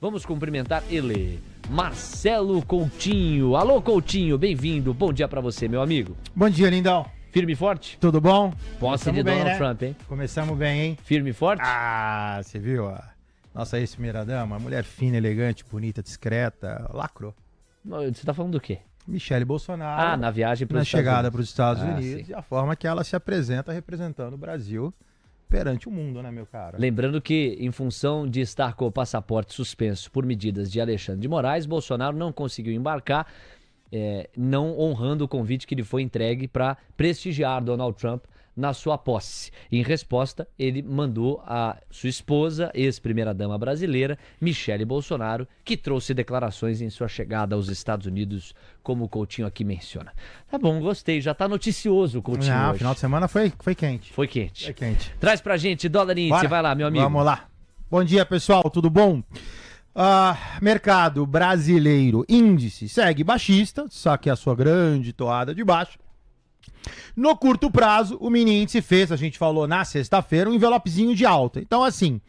Vamos cumprimentar ele, Marcelo Coutinho. Alô, Coutinho, bem-vindo. Bom dia pra você, meu amigo. Bom dia, lindão. Firme e forte? Tudo bom? Posse de bem, Donald né? Trump, hein? Começamos bem, hein? Firme e forte? Ah, você viu? Nossa ex-primeira-dama, mulher fina, elegante, bonita, discreta, lacrou. Você tá falando do quê? Michele Bolsonaro. Na viagem para na os Estados chegada Unidos. para os Estados Ah, Unidos sim. e a forma que ela se apresenta representando o Brasil perante o mundo, né, meu cara? Lembrando que, em função de estar com o passaporte suspenso por medidas de Alexandre de Moraes, Bolsonaro não conseguiu embarcar, não honrando o convite que lhe foi entregue para prestigiar Donald Trump na sua posse. Em resposta, ele mandou a sua esposa, ex-primeira-dama brasileira, Michele Bolsonaro, que trouxe declarações em sua chegada aos Estados Unidos, como o Coutinho aqui menciona. Tá bom, gostei, já tá noticioso o Coutinho hoje. Final de semana foi quente. Foi quente. Foi quente. Traz pra gente, dólar índice, vai lá, meu amigo. Vamos lá. Bom dia, pessoal, tudo bom? Mercado brasileiro, índice, segue baixista, só que a sua grande toada de baixo. No curto prazo, o mini índice fez, a gente falou na sexta-feira, um envelopezinho de alta. Então, assim,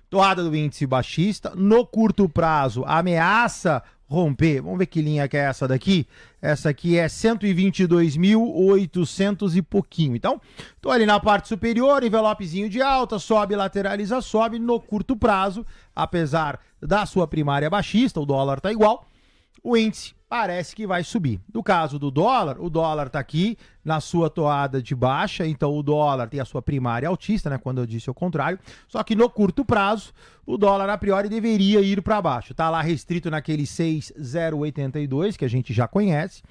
toada do índice baixista. No curto prazo, ameaça romper. Vamos ver que linha que é essa daqui. Essa aqui é 122.800 e pouquinho. Então, tô ali na parte superior, envelopezinho de alta, sobe, lateraliza, sobe. No curto prazo, apesar da sua primária baixista, o dólar tá igual, o índice parece que vai subir. No caso do dólar, o dólar tá aqui na sua toada de baixa, então o dólar tem a sua primária altista, né, quando eu disse o contrário, só que no curto prazo, o dólar a priori deveria ir para baixo. Tá lá restrito naquele 6,082, que a gente já conhece.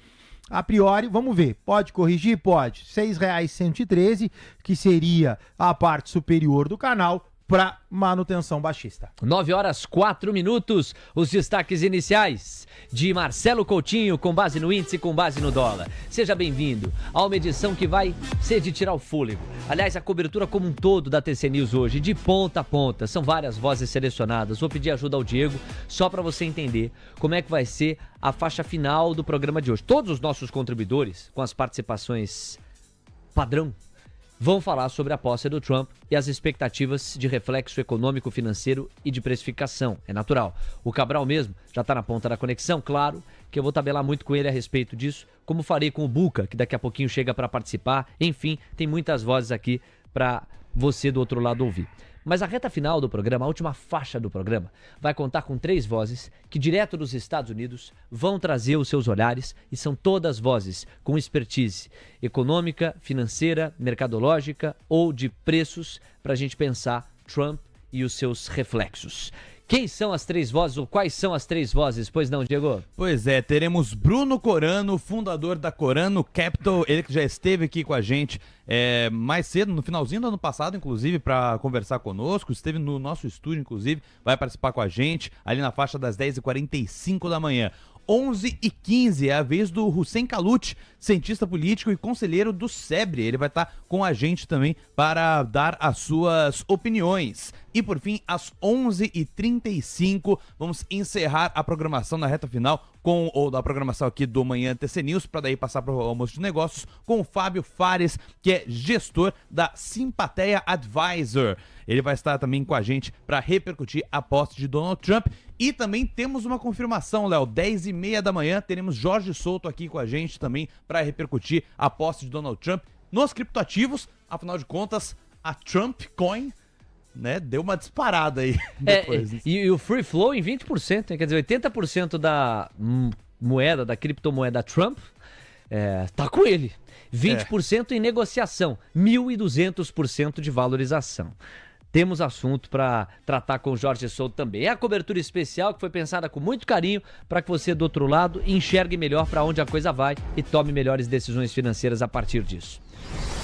A priori, vamos ver, pode corrigir? Pode. R$ 6,113, que seria a parte superior do canal, para manutenção baixista. 9h04, os destaques iniciais de Marcelo Coutinho, com base no índice, com base no dólar. Seja bem-vindo a uma edição que vai ser de tirar o fôlego. Aliás, a cobertura como um todo da TC News hoje, de ponta a ponta, são várias vozes selecionadas. Vou pedir ajuda ao Diego, só para você entender como é que vai ser a faixa final do programa de hoje. Todos os nossos contribuidores, com as participações padrão, vão falar sobre a posse do Trump e as expectativas de reflexo econômico, financeiro e de precificação. É natural. O Cabral mesmo já está na ponta da conexão, claro que eu vou tabelar muito com ele a respeito disso, como farei com o Buca, que daqui a pouquinho chega para participar. Enfim, tem muitas vozes aqui para você do outro lado ouvir. Mas a reta final do programa, a última faixa do programa, vai contar com 3 vozes que, direto dos Estados Unidos, vão trazer os seus olhares, e são todas vozes com expertise econômica, financeira, mercadológica ou de preços, para a gente pensar Trump e os seus reflexos. Quem são as 3 vozes, ou quais são as 3 vozes? Pois não, Diego? Pois é, teremos Bruno Corano, fundador da Corano Capital, ele que já esteve aqui com a gente mais cedo, no finalzinho do ano passado, inclusive, para conversar conosco, esteve no nosso estúdio, inclusive, vai participar com a gente, ali na faixa das 10h45 da manhã. 11h15 é a vez do Hussein Kalut, cientista político e conselheiro do SEBRE. Ele vai estar com a gente também para dar as suas opiniões. E por fim, às 11h35, vamos encerrar a programação na reta final ou da programação aqui do Manhã TC News, para daí passar para o almoço de negócios com o Fábio Fares, que é gestor da Simpatia Advisor. Ele vai estar também com a gente para repercutir a posse de Donald Trump. E também temos uma confirmação, Léo, 10h30 da manhã, teremos Jorge Souto aqui com a gente também para repercutir a posse de Donald Trump nos criptoativos. Afinal de contas, a Trump Coin, né, deu uma disparada aí depois. E o free flow em 20%, hein? Quer dizer, 80% da moeda, da criptomoeda Trump, tá com ele. 20% em negociação, 1.200% de valorização. Temos assunto para tratar com o Jorge Souto também. É a cobertura especial que foi pensada com muito carinho para que você do outro lado enxergue melhor para onde a coisa vai e tome melhores decisões financeiras a partir disso.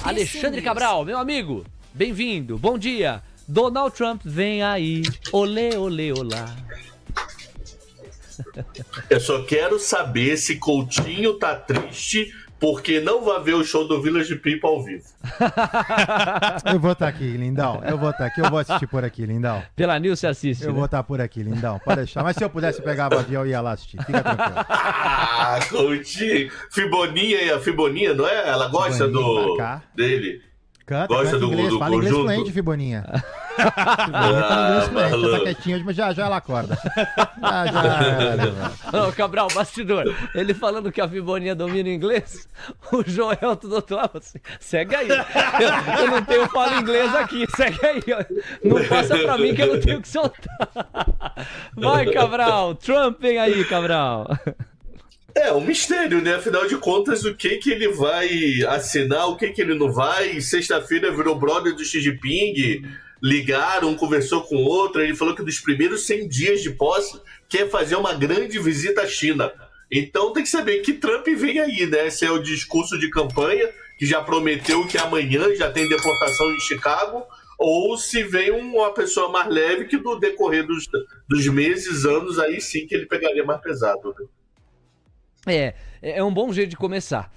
Alexandre Cabral, meu amigo, bem-vindo, bom dia. Donald Trump vem aí, olê, olê, olá. Eu só quero saber se Coutinho tá triste porque não vai ver o show do Village People ao vivo. Eu vou estar aqui, lindão. Eu vou assistir por aqui, lindão. Pela News você assiste, Eu vou estar por aqui, lindão. Pode deixar. Mas se eu pudesse pegar o avião, eu ia lá assistir. Fica tranquilo. Coutinho. Fiboninha, não é? Ela gosta Fiboninha, dele. Canta Gosta inglês. do Fala inglês conjunto. fluente, Fiboninha. Tá quietinho, mas já ela acorda. Ô, Cabral, bastidor, ele falando que a Fiboninha domina o inglês, o Joel do outro lado assim, segue aí. Eu não tenho fala inglês aqui, segue aí. Não passa pra mim que eu não tenho que soltar. Vai, Cabral, Trump vem aí, Cabral. É um mistério, né? Afinal de contas, o que ele vai assinar, o que ele não vai. Sexta-feira virou brother do Xi Jinping, ligaram, um conversou com o outro, ele falou que dos primeiros 100 dias de posse quer fazer uma grande visita à China. Então tem que saber que Trump vem aí, né? Esse é o discurso de campanha, que já prometeu que amanhã já tem deportação em Chicago, ou se vem uma pessoa mais leve que no decorrer dos meses, anos, aí sim que ele pegaria mais pesado, né? É um bom jeito de começar.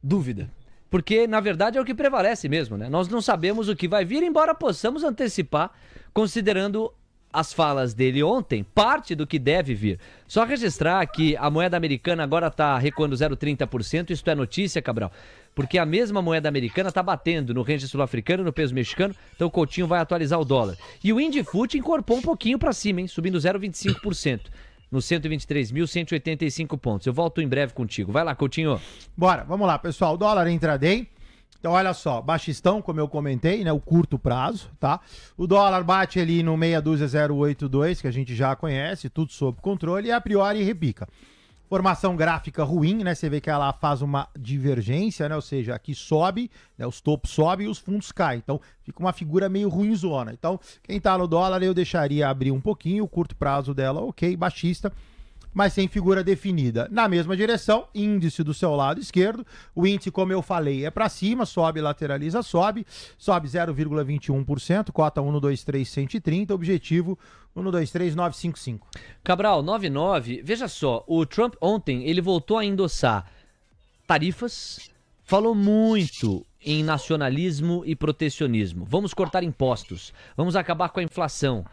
Dúvida. Porque, na verdade, é o que prevalece mesmo, né? Nós não sabemos o que vai vir, embora possamos antecipar, considerando as falas dele ontem, parte do que deve vir. Só registrar que a moeda americana agora está recuando 0,30%, isto é notícia, Cabral, porque a mesma moeda americana está batendo no range sul-africano, no peso mexicano, então o Coutinho vai atualizar o dólar. E o Indifut encorpou um pouquinho para cima, hein? Subindo 0,25%. Nos 123.185 pontos. Eu volto em breve contigo. Vai lá, Coutinho. Bora, vamos lá, pessoal. O dólar intraday. Então, olha só, baixistão, como eu comentei, né? O curto prazo, tá? O dólar bate ali no 62082, que a gente já conhece, tudo sob controle, e a priori repica. Formação gráfica ruim, né? Você vê que ela faz uma divergência, né? Ou seja, aqui sobe, né? Os topos sobem e os fundos caem. Então, fica uma figura meio ruinzona. Então, quem tá no dólar, eu deixaria abrir um pouquinho. O curto prazo dela, ok, baixista, mas sem figura definida. Na mesma direção, índice do seu lado esquerdo. O índice, como eu falei, é para cima, sobe, lateraliza, sobe 0,21%, cota 1,23130, objetivo 1,23955. Cabral, 99, veja só, o Trump ontem, ele voltou a endossar tarifas, falou muito em nacionalismo e protecionismo. Vamos cortar impostos, vamos acabar com a inflação.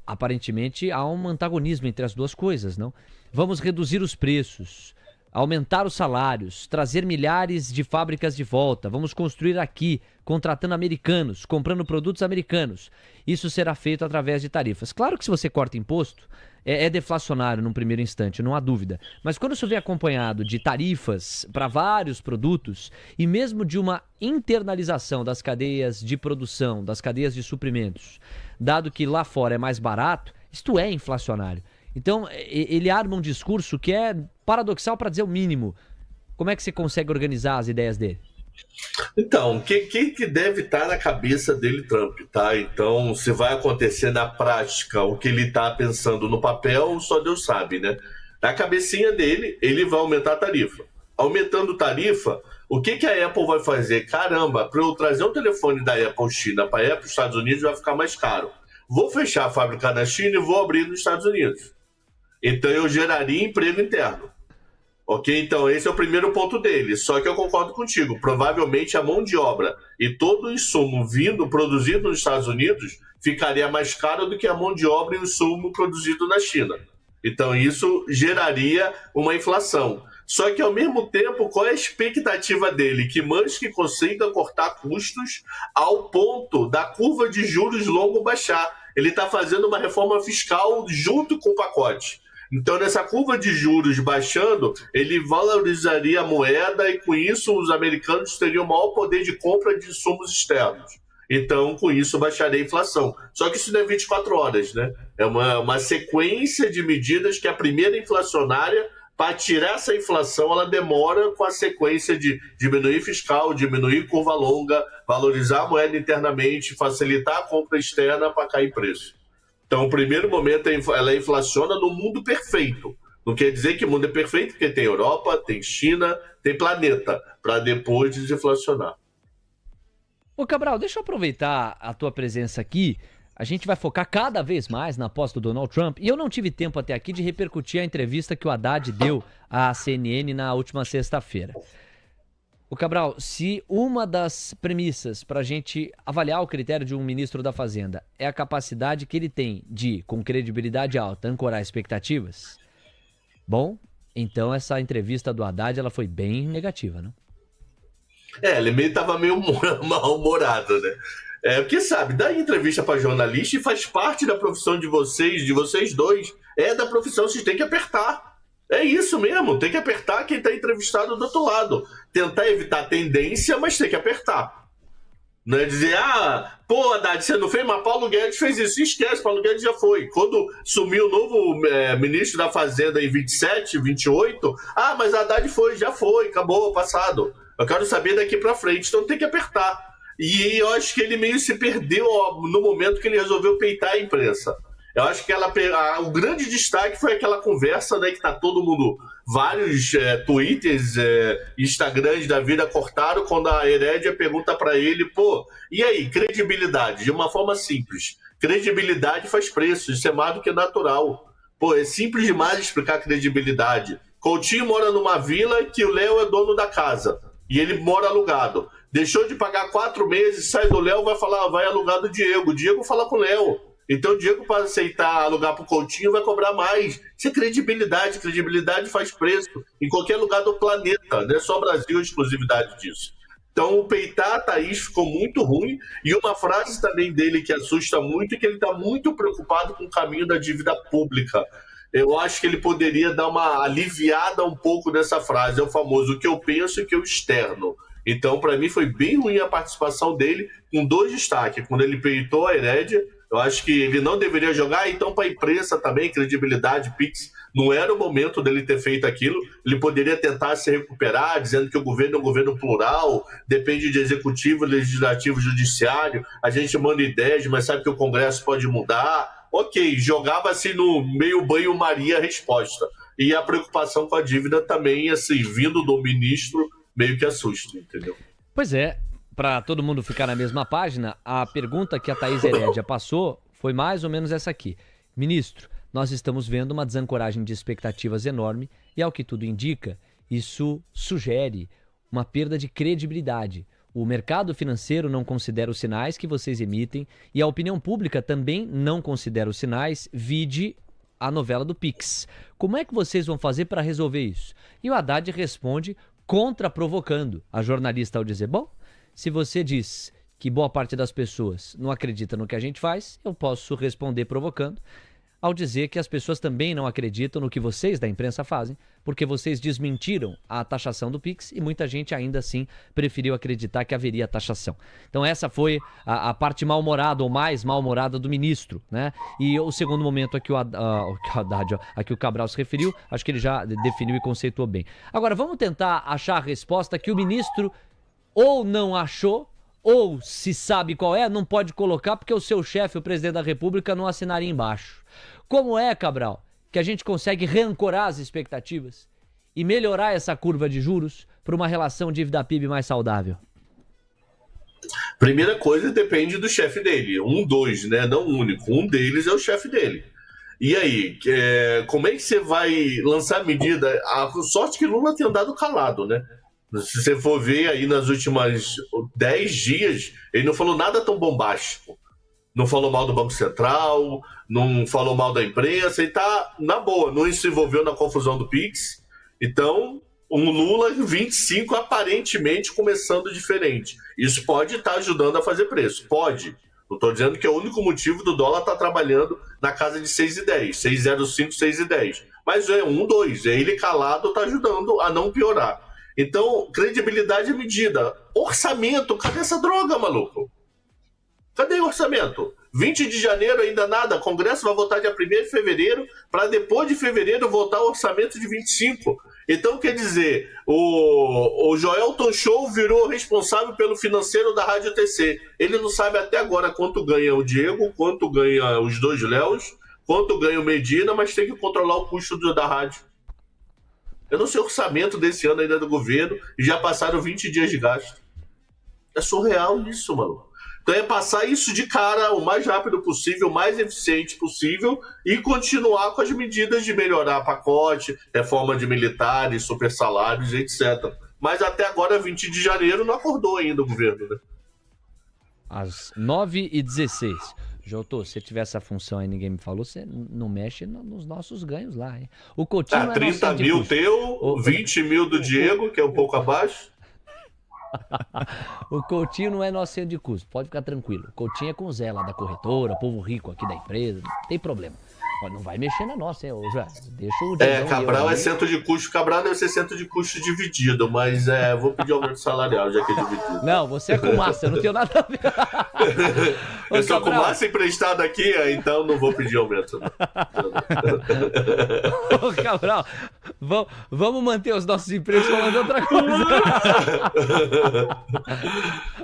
Aparentemente há um antagonismo entre as duas coisas, não? Vamos reduzir os preços, aumentar os salários, trazer milhares de fábricas de volta, vamos construir aqui, contratando americanos, comprando produtos americanos. Isso será feito através de tarifas. Claro que se você corta imposto, é deflacionário num primeiro instante, não há dúvida. Mas quando isso vem acompanhado de tarifas para vários produtos e mesmo de uma internalização das cadeias de produção, das cadeias de suprimentos, dado que lá fora é mais barato, isto é inflacionário. Então, ele arma um discurso que é paradoxal para dizer o mínimo. Como é que você consegue organizar as ideias dele? Então, quem que deve estar na cabeça dele, Trump, tá? Então, se vai acontecer na prática o que ele está pensando no papel, só Deus sabe, né? Na cabecinha dele, ele vai aumentar a tarifa. Aumentando tarifa, o que a Apple vai fazer? Caramba, para eu trazer um telefone da Apple China para a Apple Estados Unidos vai ficar mais caro. Vou fechar a fábrica na China e vou abrir nos Estados Unidos. Então, eu geraria emprego interno. Ok? Então, esse é o primeiro ponto dele. Só que eu concordo contigo. Provavelmente a mão de obra e todo o insumo produzido nos Estados Unidos ficaria mais caro do que a mão de obra e o insumo produzido na China. Então, isso geraria uma inflação. Só que, ao mesmo tempo, qual é a expectativa dele? Que Musk consiga cortar custos ao ponto da curva de juros longo baixar. Ele está fazendo uma reforma fiscal junto com o pacote. Então, nessa curva de juros baixando, ele valorizaria a moeda e, com isso, os americanos teriam maior poder de compra de insumos externos. Então, com isso, baixaria a inflação. Só que isso não é 24 horas, né? É uma sequência de medidas que a primeira inflacionária, para tirar essa inflação, ela demora com a sequência de diminuir fiscal, diminuir curva longa, valorizar a moeda internamente, facilitar a compra externa para cair preço. Então, o primeiro momento, ela inflaciona no mundo perfeito. Não quer dizer que o mundo é perfeito, porque tem Europa, tem China, tem planeta, para depois desinflacionar. Ô Cabral, deixa eu aproveitar a tua presença aqui. A gente vai focar cada vez mais na posse do Donald Trump. E eu não tive tempo até aqui de repercutir a entrevista que o Haddad deu à CNN na última sexta-feira. Ô Cabral, se uma das premissas para a gente avaliar o critério de um ministro da Fazenda é a capacidade que ele tem de, com credibilidade alta, ancorar expectativas, bom, então essa entrevista do Haddad ela foi bem negativa, não? Ele estava meio mal-humorado, né? Porque sabe, dá entrevista para jornalista e faz parte da profissão de vocês dois. É da profissão, vocês têm que apertar. É isso mesmo, tem que apertar quem está entrevistado do outro lado. Tentar evitar tendência, mas tem que apertar. Não é dizer, pô, Haddad, você não fez, mas Paulo Guedes fez isso. Esquece, Paulo Guedes já foi. Quando sumiu o novo ministro da Fazenda em 27, 28, mas Haddad já foi, acabou, passado. Eu quero saber daqui para frente, então tem que apertar. E eu acho que ele meio se perdeu no momento que ele resolveu peitar a imprensa. Eu acho que o grande destaque foi aquela conversa, né, que tá todo mundo, vários twitters, Instagrams da vida cortaram, quando a Herédia pergunta para ele, pô, e aí, credibilidade? De uma forma simples. Credibilidade faz preço, isso é mais do que natural. Pô, é simples demais explicar credibilidade. Coutinho mora numa vila que o Léo é dono da casa, e ele mora alugado. Deixou de pagar 4 meses, sai do Léo, vai alugar do Diego. O Diego fala com o Léo. Então o Diego, para aceitar alugar pro Coutinho, vai cobrar mais. Isso é credibilidade. Credibilidade faz preço em qualquer lugar do planeta. Não é só Brasil a exclusividade disso. Então o peitar a Thaís ficou muito ruim. E uma frase também dele que assusta muito é que ele está muito preocupado com o caminho da dívida pública. Eu acho que ele poderia dar uma aliviada um pouco nessa frase. É o famoso o que eu penso e o que eu externo. Então, para mim, foi bem ruim a participação dele, com 2 destaques. Quando ele peitou a Herédia, eu acho que ele não deveria jogar. Então, para a imprensa também, credibilidade, Pix, não era o momento dele ter feito aquilo. Ele poderia tentar se recuperar, dizendo que o governo é um governo plural, depende de executivo, legislativo, judiciário. A gente manda ideias, mas sabe que o Congresso pode mudar. Ok, jogava assim no meio banho-maria a resposta. E a preocupação com a dívida também, assim, vindo do ministro, meio que assusta, entendeu? Pois é, para todo mundo ficar na mesma página, a pergunta que a Thaís Herédia passou foi mais ou menos essa aqui. Ministro, nós estamos vendo uma desancoragem de expectativas enorme e, ao que tudo indica, isso sugere uma perda de credibilidade. O mercado financeiro não considera os sinais que vocês emitem e a opinião pública também não considera os sinais, vide a novela do Pix. Como é que vocês vão fazer para resolver isso? E o Haddad responde contra-provocando a jornalista ao dizer, bom, se você diz que boa parte das pessoas não acredita no que a gente faz, eu posso responder provocando ao dizer que as pessoas também não acreditam no que vocês da imprensa fazem, porque vocês desmentiram a taxação do Pix e muita gente ainda assim preferiu acreditar que haveria taxação. Então essa foi a parte mal-humorada ou mais mal-humorada do ministro, né? E o segundo momento aqui aqui o Cabral se referiu, acho que ele já definiu e conceituou bem. Agora vamos tentar achar a resposta que o ministro ou não achou, ou se sabe qual é, não pode colocar porque o seu chefe, o presidente da República, não assinaria embaixo. Como é, Cabral, que a gente consegue reancorar as expectativas e melhorar essa curva de juros para uma relação dívida-PIB mais saudável? Primeira coisa, depende do chefe dele. 2, né? Não único. Um deles é o chefe dele. E aí, como é que você vai lançar medida? A sorte que Lula tem andado calado, né? Se você for ver aí nas últimas 10 dias, ele não falou nada tão bombástico. Não falou mal do Banco Central, não falou mal da imprensa, ele tá na boa, não se envolveu na confusão do Pix. Então, um Lula 25 aparentemente começando diferente. Isso pode estar ajudando a fazer preço, pode. Não estou dizendo que é o único motivo do dólar estar trabalhando na casa de 6,10, 6,05, 6,10. Mas é 2, ele calado está ajudando a não piorar. Então, credibilidade é medida. Orçamento, cadê essa droga, maluco? Cadê o orçamento? 20 de janeiro ainda nada, Congresso vai votar dia 1º de fevereiro, para depois de fevereiro votar o orçamento de 25. Então, quer dizer, o Joelton Show virou responsável pelo financeiro da Rádio TC. Ele não sabe até agora quanto ganha o Diego, quanto ganha os 2 Léos, quanto ganha o Medina, mas tem que controlar o custo da rádio. Eu não sei o orçamento desse ano ainda do governo e já passaram 20 dias de gasto. É surreal isso, mano. Então é passar isso de cara o mais rápido possível, o mais eficiente possível e continuar com as medidas de melhorar pacote, reforma de militares, super salários, etc. Mas até agora, 20 de janeiro, não acordou ainda o governo, né? Às 9h16. Jotô, se tiver essa função aí, ninguém me falou, você não mexe nos nossos ganhos lá, hein? O Coutinho 30 mil teu, 20 mil do Diego, que é um pouco abaixo. O Coutinho não é nosso centro de custo, pode ficar tranquilo. O Coutinho é com o Zé lá da corretora, povo rico aqui da empresa, não tem problema. Ó, não vai mexer na nossa, hein, ô Zé? Deixa o Cabral é centro de custo. Cabral deve ser centro de custo dividido, mas vou pedir aumento salarial, já que é dividido. Não, você é com massa, eu não tenho nada a ver. Eu sou com massa emprestada aqui, então não vou pedir aumento. Ô, Cabral, vamos manter os nossos empregos falando outra coisa.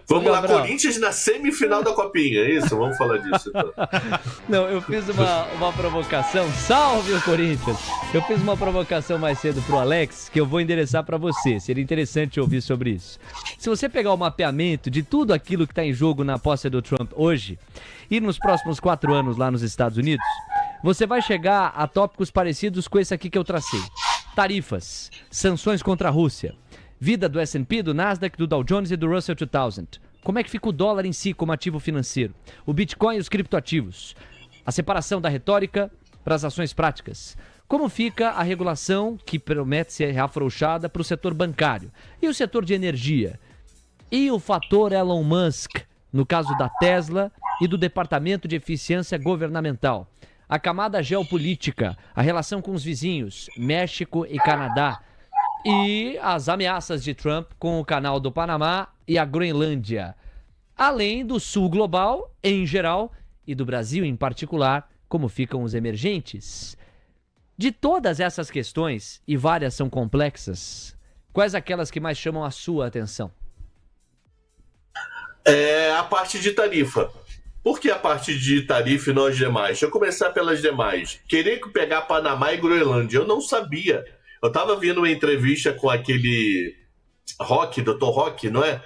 Vamos lá, Corinthians na semifinal da Copinha, é isso? Vamos falar disso, então. Não, eu fiz uma provocação. Salve o Corinthians! Eu fiz uma provocação mais cedo pro Alex, que eu vou endereçar pra você. Seria interessante ouvir sobre isso. Se você pegar o mapeamento de tudo aquilo que tá em jogo na posse do Trump hoje, e nos próximos 4 anos lá nos Estados Unidos, você vai chegar a tópicos parecidos com esse aqui que eu tracei. Tarifas, sanções contra a Rússia, vida do S&P, do Nasdaq, do Dow Jones e do Russell 2000. Como é que fica o dólar em si como ativo financeiro? O Bitcoin e os criptoativos. A separação da retórica para as ações práticas. Como fica a regulação que promete ser afrouxada para o setor bancário? E o setor de energia? E o fator Elon Musk, no caso da Tesla e do Departamento de Eficiência Governamental? A camada geopolítica, a relação com os vizinhos, México e Canadá. E as ameaças de Trump com o Canal do Panamá e a Groenlândia. Além do Sul global, em geral, e do Brasil em particular, como ficam os emergentes. De todas essas questões, e várias são complexas, quais aquelas que mais chamam a sua atenção? A parte de tarifa. Por que a parte de tarifa e não as demais? Deixa eu começar pelas demais. Querer pegar Panamá e Groenlândia, eu não sabia. Eu tava vendo uma entrevista com aquele Dr. Rock, não é?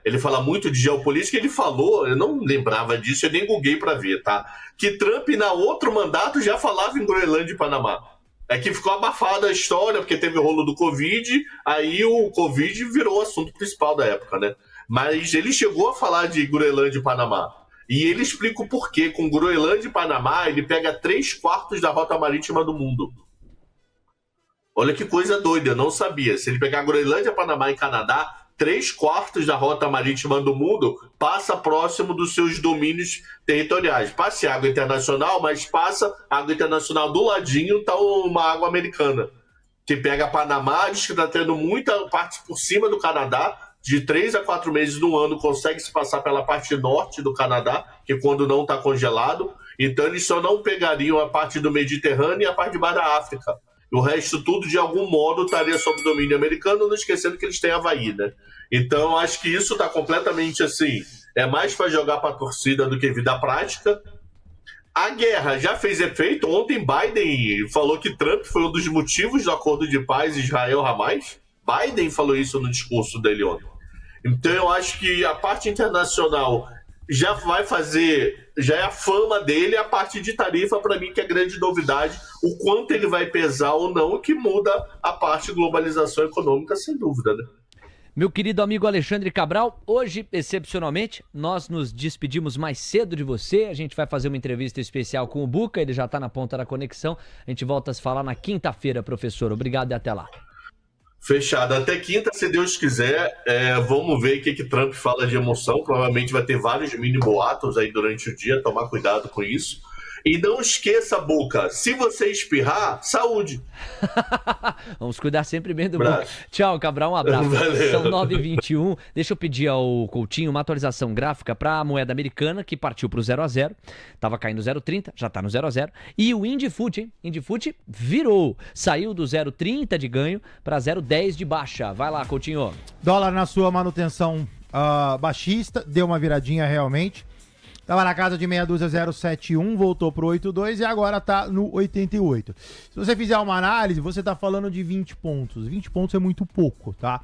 Ele fala muito de geopolítica, ele falou, eu não lembrava disso, eu nem googlei pra ver, tá? Que Trump, na outro mandato, já falava em Groenlândia e Panamá. É que ficou abafada a história, porque teve o rolo do Covid, aí o Covid virou o assunto principal da época, né? Mas ele chegou a falar de Groenlândia e Panamá. E ele explica o porquê. Com Groenlândia e Panamá, ele pega 3/4 da rota marítima do mundo. Olha que coisa doida, eu não sabia. Se ele pegar Groenlândia, Panamá e Canadá, 3/4 da rota marítima do mundo passa próximo dos seus domínios territoriais. Passa água internacional, mas passa água internacional do ladinho, tá uma água americana. Que pega Panamá, diz que está tendo muita parte por cima do Canadá, de 3 a 4 meses no ano consegue se passar pela parte norte do Canadá, que é quando não está congelado. Então eles só não pegariam a parte do Mediterrâneo e a parte de baixo da África. O resto tudo, de algum modo, estaria sob domínio americano, não esquecendo que eles têm Havaí, né? Então, eu acho que isso está completamente assim, é mais para jogar para a torcida do que vida prática. A guerra já fez efeito. Ontem Biden falou que Trump foi um dos motivos do acordo de paz Israel-Hamas. Biden falou isso no discurso dele ontem. Então, eu acho que a parte internacional já vai fazer, já é a fama dele, a parte de tarifa, para mim, que é grande novidade, o quanto ele vai pesar ou não, que muda a parte de globalização econômica, sem dúvida, né? Meu querido amigo Alexandre Cabral, hoje, excepcionalmente, nós nos despedimos mais cedo de você, a gente vai fazer uma entrevista especial com o Buca, ele já está na ponta da conexão, a gente volta a se falar na quinta-feira, professor, obrigado e até lá. Fechado. Até quinta, se Deus quiser. Vamos ver o que Trump fala de emoção. Provavelmente vai ter vários mini boatos aí durante o dia. Tomar cuidado com isso. E não esqueça, Buca, se você espirrar, saúde. Vamos cuidar sempre bem do Buca. Tchau, Cabral, um abraço. Valeu. São 9h21. Deixa eu pedir ao Coutinho uma atualização gráfica para a moeda americana, que partiu para o 0-0. Tava caindo 0,30, já tá no 0-0. E o Indifut, hein? Indifut virou. Saiu do 0,30 de ganho para 0,10 de baixa. Vai lá, Coutinho. Dólar na sua manutenção baixista, deu uma viradinha realmente. Tava na casa de meia dúzia 0,71, voltou pro 8,2 e agora tá no 88. Se você fizer uma análise, você tá falando de 20 pontos. 20 pontos é muito pouco, tá?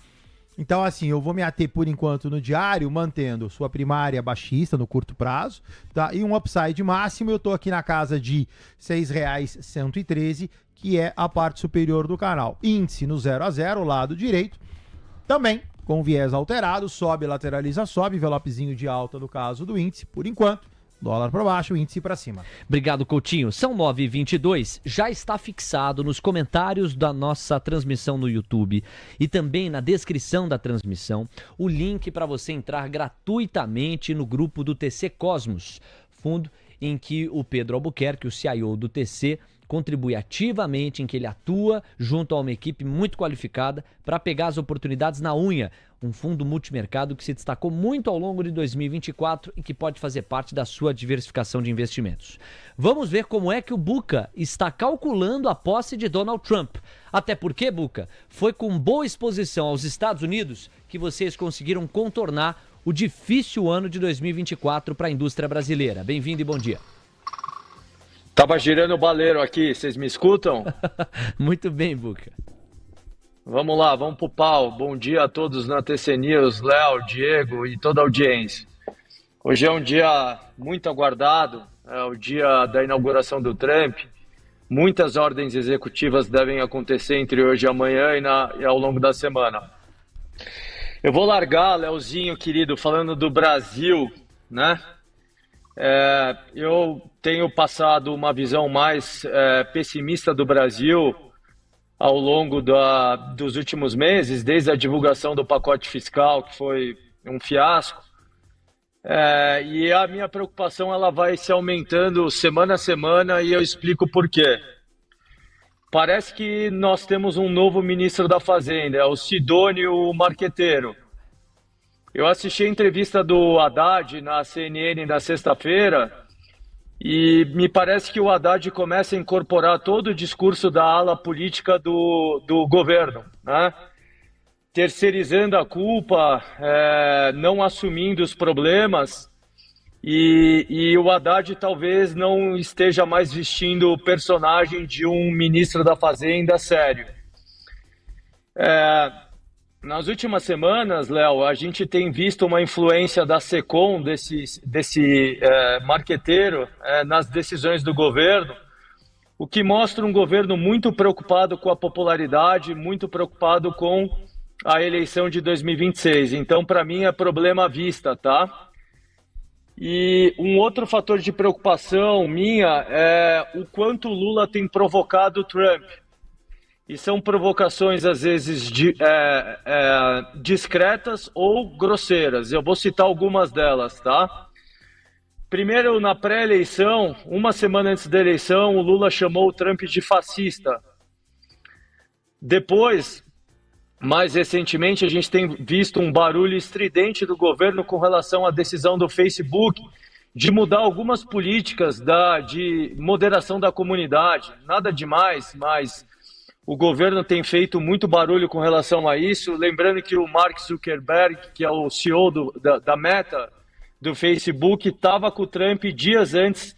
Então, assim, eu vou me ater por enquanto no diário, mantendo sua primária baixista no curto prazo, tá? E um upside máximo, eu tô aqui na casa de R$ 6,113, que é a parte superior do canal. Índice no 0-0, lado direito, também com viés alterado, sobe, lateraliza, sobe, envelopezinho de alta no caso do índice, por enquanto, Dólar para baixo, índice para cima. Obrigado, Coutinho. São 9h22, já está fixado nos comentários da nossa transmissão no YouTube e também na descrição da transmissão o link para você entrar gratuitamente no grupo do TC Cosmos, fundo em que o Pedro Albuquerque, o CIO do TC, contribui ativamente, em que ele atua junto a uma equipe muito qualificada para pegar as oportunidades na unha. Um fundo multimercado que se destacou muito ao longo de 2024 e que pode fazer parte da sua diversificação de investimentos. Vamos ver como é que o Buca está calculando a posse de Donald Trump. Até porque, Buca, foi com boa exposição aos Estados Unidos que vocês conseguiram contornar o difícil ano de 2024 para a indústria brasileira. Bem-vindo e bom dia. Tava girando o baleiro aqui, vocês me escutam? Muito bem, Buca. Vamos lá, vamos pro pau. Bom dia a todos na TC News, Léo, Diego e toda a audiência. Hoje é um dia muito aguardado, é o dia da inauguração do Trump. Muitas ordens executivas devem acontecer entre hoje e amanhã e ao longo da semana. Eu vou largar, Léozinho querido, falando do Brasil, né? Eu tenho passado uma visão mais pessimista do Brasil ao longo dos últimos meses, desde a divulgação do pacote fiscal, que foi um fiasco. E a minha preocupação ela vai se aumentando semana a semana e eu explico por quê. Parece que nós temos um novo ministro da Fazenda, é o Sidônio Marqueteiro. Eu assisti a entrevista do Haddad na CNN na sexta-feira e me parece que o Haddad começa a incorporar todo o discurso da ala política do governo, né? Terceirizando a culpa, não assumindo os problemas e o Haddad talvez não esteja mais vestindo o personagem de um ministro da Fazenda sério. Nas últimas semanas, Léo, a gente tem visto uma influência da SECOM, desse marqueteiro, nas decisões do governo, o que mostra um governo muito preocupado com a popularidade, muito preocupado com a eleição de 2026. Então, para mim, é problema à vista, tá? E um outro fator de preocupação minha é o quanto o Lula tem provocado o Trump. E são provocações, às vezes, discretas ou grosseiras. Eu vou citar algumas delas, tá? Primeiro, na pré-eleição, uma semana antes da eleição, o Lula chamou o Trump de fascista. Depois, mais recentemente, a gente tem visto um barulho estridente do governo com relação à decisão do Facebook de mudar algumas políticas de moderação da comunidade. Nada demais, mas o governo tem feito muito barulho com relação a isso. Lembrando que o Mark Zuckerberg, que é o CEO da Meta, do Facebook, estava com o Trump dias antes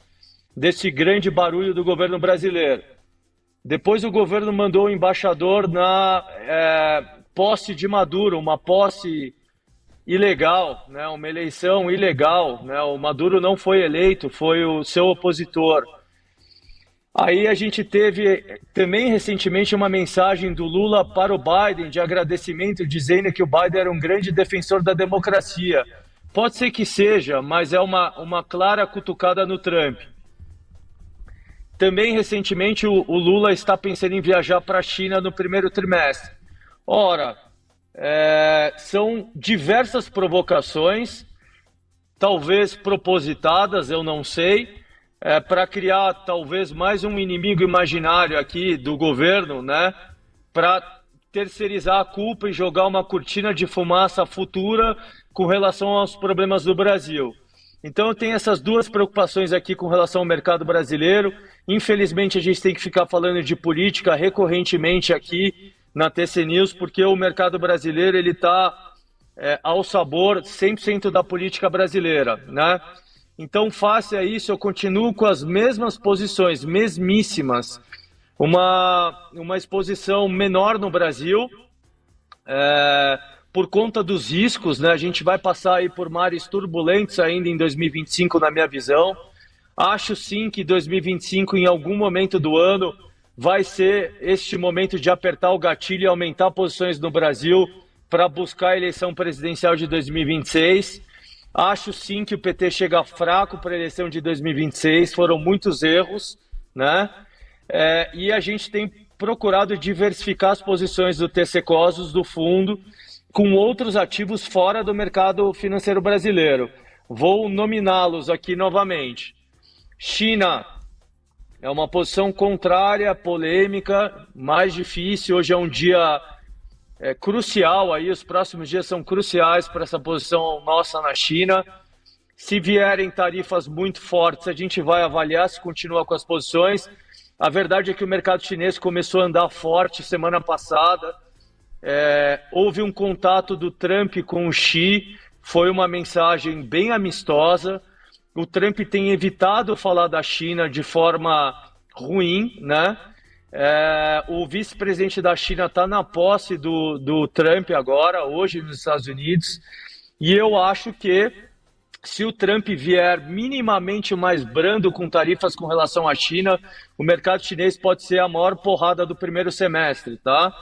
desse grande barulho do governo brasileiro. Depois o governo mandou o embaixador na posse de Maduro, uma posse ilegal, né, uma eleição ilegal. Né, o Maduro não foi eleito, foi o seu opositor. Aí a gente teve também recentemente uma mensagem do Lula para o Biden de agradecimento, dizendo que o Biden era um grande defensor da democracia. Pode ser que seja, mas é uma clara cutucada no Trump. Também recentemente o Lula está pensando em viajar para a China no primeiro trimestre. Ora, são diversas provocações, talvez propositadas, eu não sei, para criar talvez mais um inimigo imaginário aqui do governo, né? Para terceirizar a culpa e jogar uma cortina de fumaça futura com relação aos problemas do Brasil. Então eu tenho essas duas preocupações aqui com relação ao mercado brasileiro. Infelizmente a gente tem que ficar falando de política recorrentemente aqui na TC News, porque o mercado brasileiro ele está ao sabor 100% da política brasileira, né? Então, face a isso, eu continuo com as mesmas posições, mesmíssimas. Uma exposição menor no Brasil, por conta dos riscos, né? A gente vai passar aí por mares turbulentos ainda em 2025, na minha visão. Acho sim que 2025, em algum momento do ano, vai ser este momento de apertar o gatilho e aumentar posições no Brasil para buscar a eleição presidencial de 2026. Acho sim que o PT chega fraco para a eleição de 2026, foram muitos erros, né? E a gente tem procurado diversificar as posições do TC Cosmos, do fundo, com outros ativos fora do mercado financeiro brasileiro. Vou nominá-los aqui novamente. China é uma posição contrária, polêmica, mais difícil. Hoje é um dia crucial, aí os próximos dias são cruciais para essa posição nossa na China. Se vierem tarifas muito fortes, a gente vai avaliar se continua com as posições. A verdade é que o mercado chinês começou a andar forte semana passada. Houve um contato do Trump com o Xi, foi uma mensagem bem amistosa. O Trump tem evitado falar da China de forma ruim, né? O vice-presidente da China está na posse do Trump agora, hoje nos Estados Unidos, e eu acho que se o Trump vier minimamente mais brando com tarifas com relação à China, o mercado chinês pode ser a maior porrada do primeiro semestre, tá?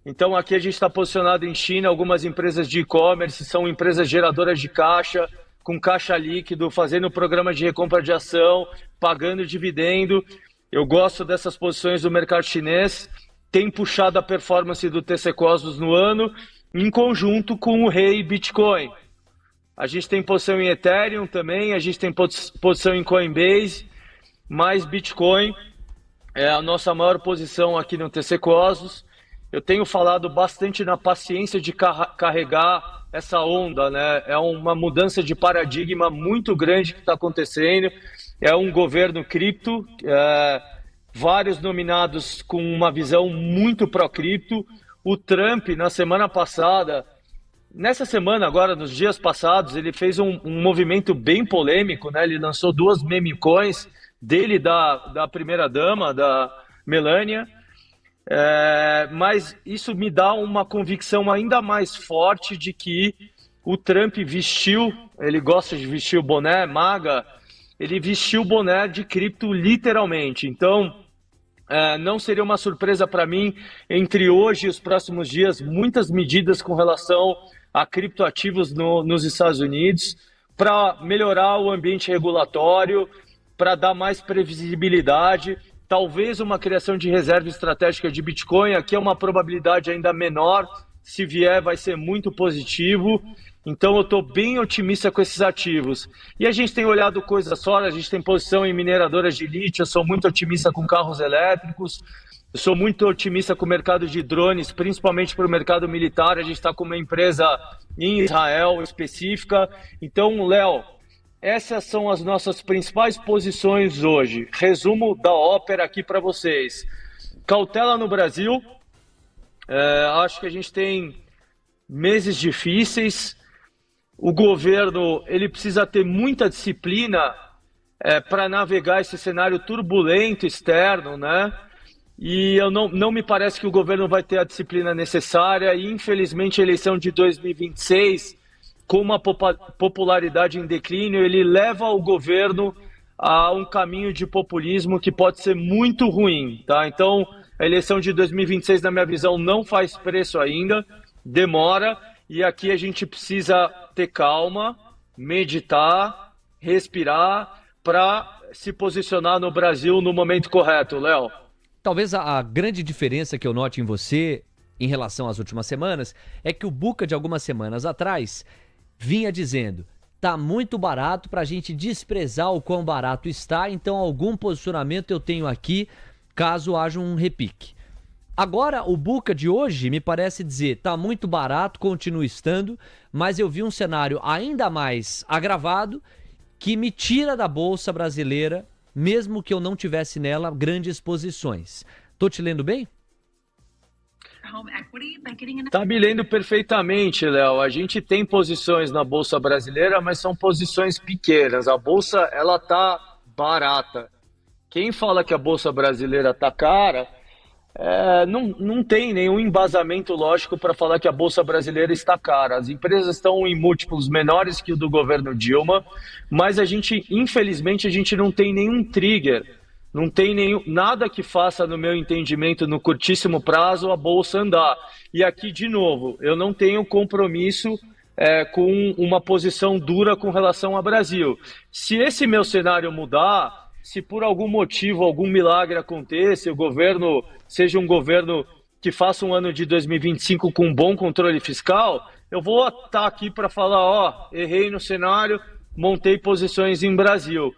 Então aqui a gente está posicionado em China, algumas empresas de e-commerce são empresas geradoras de caixa, com caixa líquido, fazendo programa de recompra de ação, pagando dividendo. Eu gosto dessas posições do mercado chinês, tem puxado a performance do TC Cosmos no ano, em conjunto com o rei Bitcoin. A gente tem posição em Ethereum também, a gente tem posição em Coinbase, mas Bitcoin é a nossa maior posição aqui no TC Cosmos. Eu tenho falado bastante na paciência de carregar essa onda, né? É uma mudança de paradigma muito grande que está acontecendo. É um governo cripto, vários nominados com uma visão muito pró-cripto. O Trump, na semana passada, nessa semana agora, nos dias passados, ele fez um movimento bem polêmico, né? Ele lançou 2 meme coins dele e da primeira-dama, da Melania. Mas isso me dá uma convicção ainda mais forte de que o Trump vestiu, ele gosta de vestir o boné MAGA, ele vestiu o boné de cripto literalmente. Então, não seria uma surpresa para mim, entre hoje e os próximos dias, muitas medidas com relação a criptoativos nos Estados Unidos, para melhorar o ambiente regulatório, para dar mais previsibilidade, talvez uma criação de reserva estratégica de Bitcoin. Aqui é uma probabilidade ainda menor, se vier vai ser muito positivo. Então eu estou bem otimista com esses ativos. E a gente tem olhado coisas fora, a gente tem posição em mineradoras de lítio, eu sou muito otimista com carros elétricos, eu sou muito otimista com o mercado de drones, principalmente para o mercado militar. A gente está com uma empresa em Israel específica. Então, Léo, essas são as nossas principais posições hoje. Resumo da ópera aqui para vocês. Cautela no Brasil. Acho que a gente tem meses difíceis. O governo ele precisa ter muita disciplina para navegar esse cenário turbulento externo, né? E eu não me parece que o governo vai ter a disciplina necessária. E, infelizmente, a eleição de 2026, com uma popularidade em declínio, ele leva o governo a um caminho de populismo que pode ser muito ruim, tá? Então, a eleição de 2026, na minha visão, não faz preço ainda, demora. E aqui a gente precisa ter calma, meditar, respirar para se posicionar no Brasil no momento correto, Léo. Talvez a grande diferença que eu note em você em relação às últimas semanas é que o Buca de algumas semanas atrás vinha dizendo: tá muito barato para a gente desprezar o quão barato está, então algum posicionamento eu tenho aqui caso haja um repique. Agora, o Buca de hoje me parece dizer: tá muito barato, continua estando, mas eu vi um cenário ainda mais agravado que me tira da Bolsa Brasileira, mesmo que eu não tivesse nela grandes posições. Tô te lendo bem? Tá me lendo perfeitamente, Léo. A gente tem posições na Bolsa Brasileira, mas são posições pequenas. A Bolsa, ela tá barata. Quem fala que a Bolsa Brasileira tá cara, não tem nenhum embasamento lógico para falar que a Bolsa Brasileira está cara. As empresas estão em múltiplos menores que o do governo Dilma, mas infelizmente, a gente não tem nenhum trigger, não tem nada que faça, no meu entendimento, no curtíssimo prazo, a Bolsa andar. E aqui, de novo, eu não tenho compromisso com uma posição dura com relação ao Brasil. Se esse meu cenário mudar, se por algum motivo, algum milagre aconteça, o governo seja um governo que faça um ano de 2025 com um bom controle fiscal, eu vou estar aqui para falar, errei no cenário, montei posições em Brasil.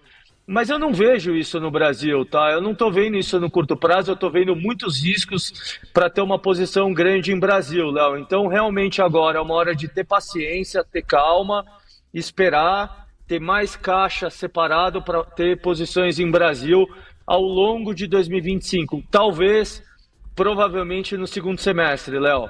Mas eu não vejo isso no Brasil, tá? Eu não estou vendo isso no curto prazo, eu estou vendo muitos riscos para ter uma posição grande em Brasil, Léo. Então, realmente agora é uma hora de ter paciência, ter calma, esperar, ter mais caixa separado para ter posições em Brasil ao longo de 2025. Talvez, provavelmente no segundo semestre, Léo.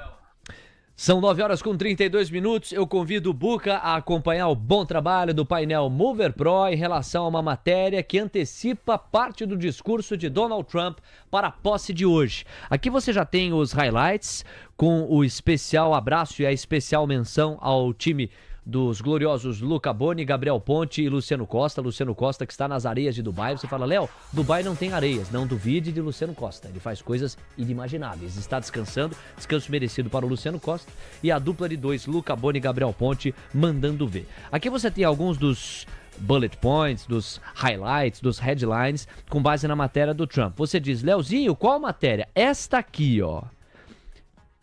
São 9h32. Eu convido o Buca a acompanhar o bom trabalho do painel Mover Pro em relação a uma matéria que antecipa parte do discurso de Donald Trump para a posse de hoje. Aqui você já tem os highlights com o especial abraço e a especial menção ao time dos gloriosos Luca Boni, Gabriel Ponte e Luciano Costa. Luciano Costa que está nas areias de Dubai. Você fala, Léo, Dubai não tem areias. Não duvide de Luciano Costa. Ele faz coisas inimagináveis. Está descansando, descanso merecido para o Luciano Costa. E a dupla de dois, Luca Boni e Gabriel Ponte, mandando ver. Aqui você tem alguns dos bullet points, dos highlights, dos headlines, com base na matéria do Trump. Você diz, Leozinho, qual matéria? Esta aqui, ó.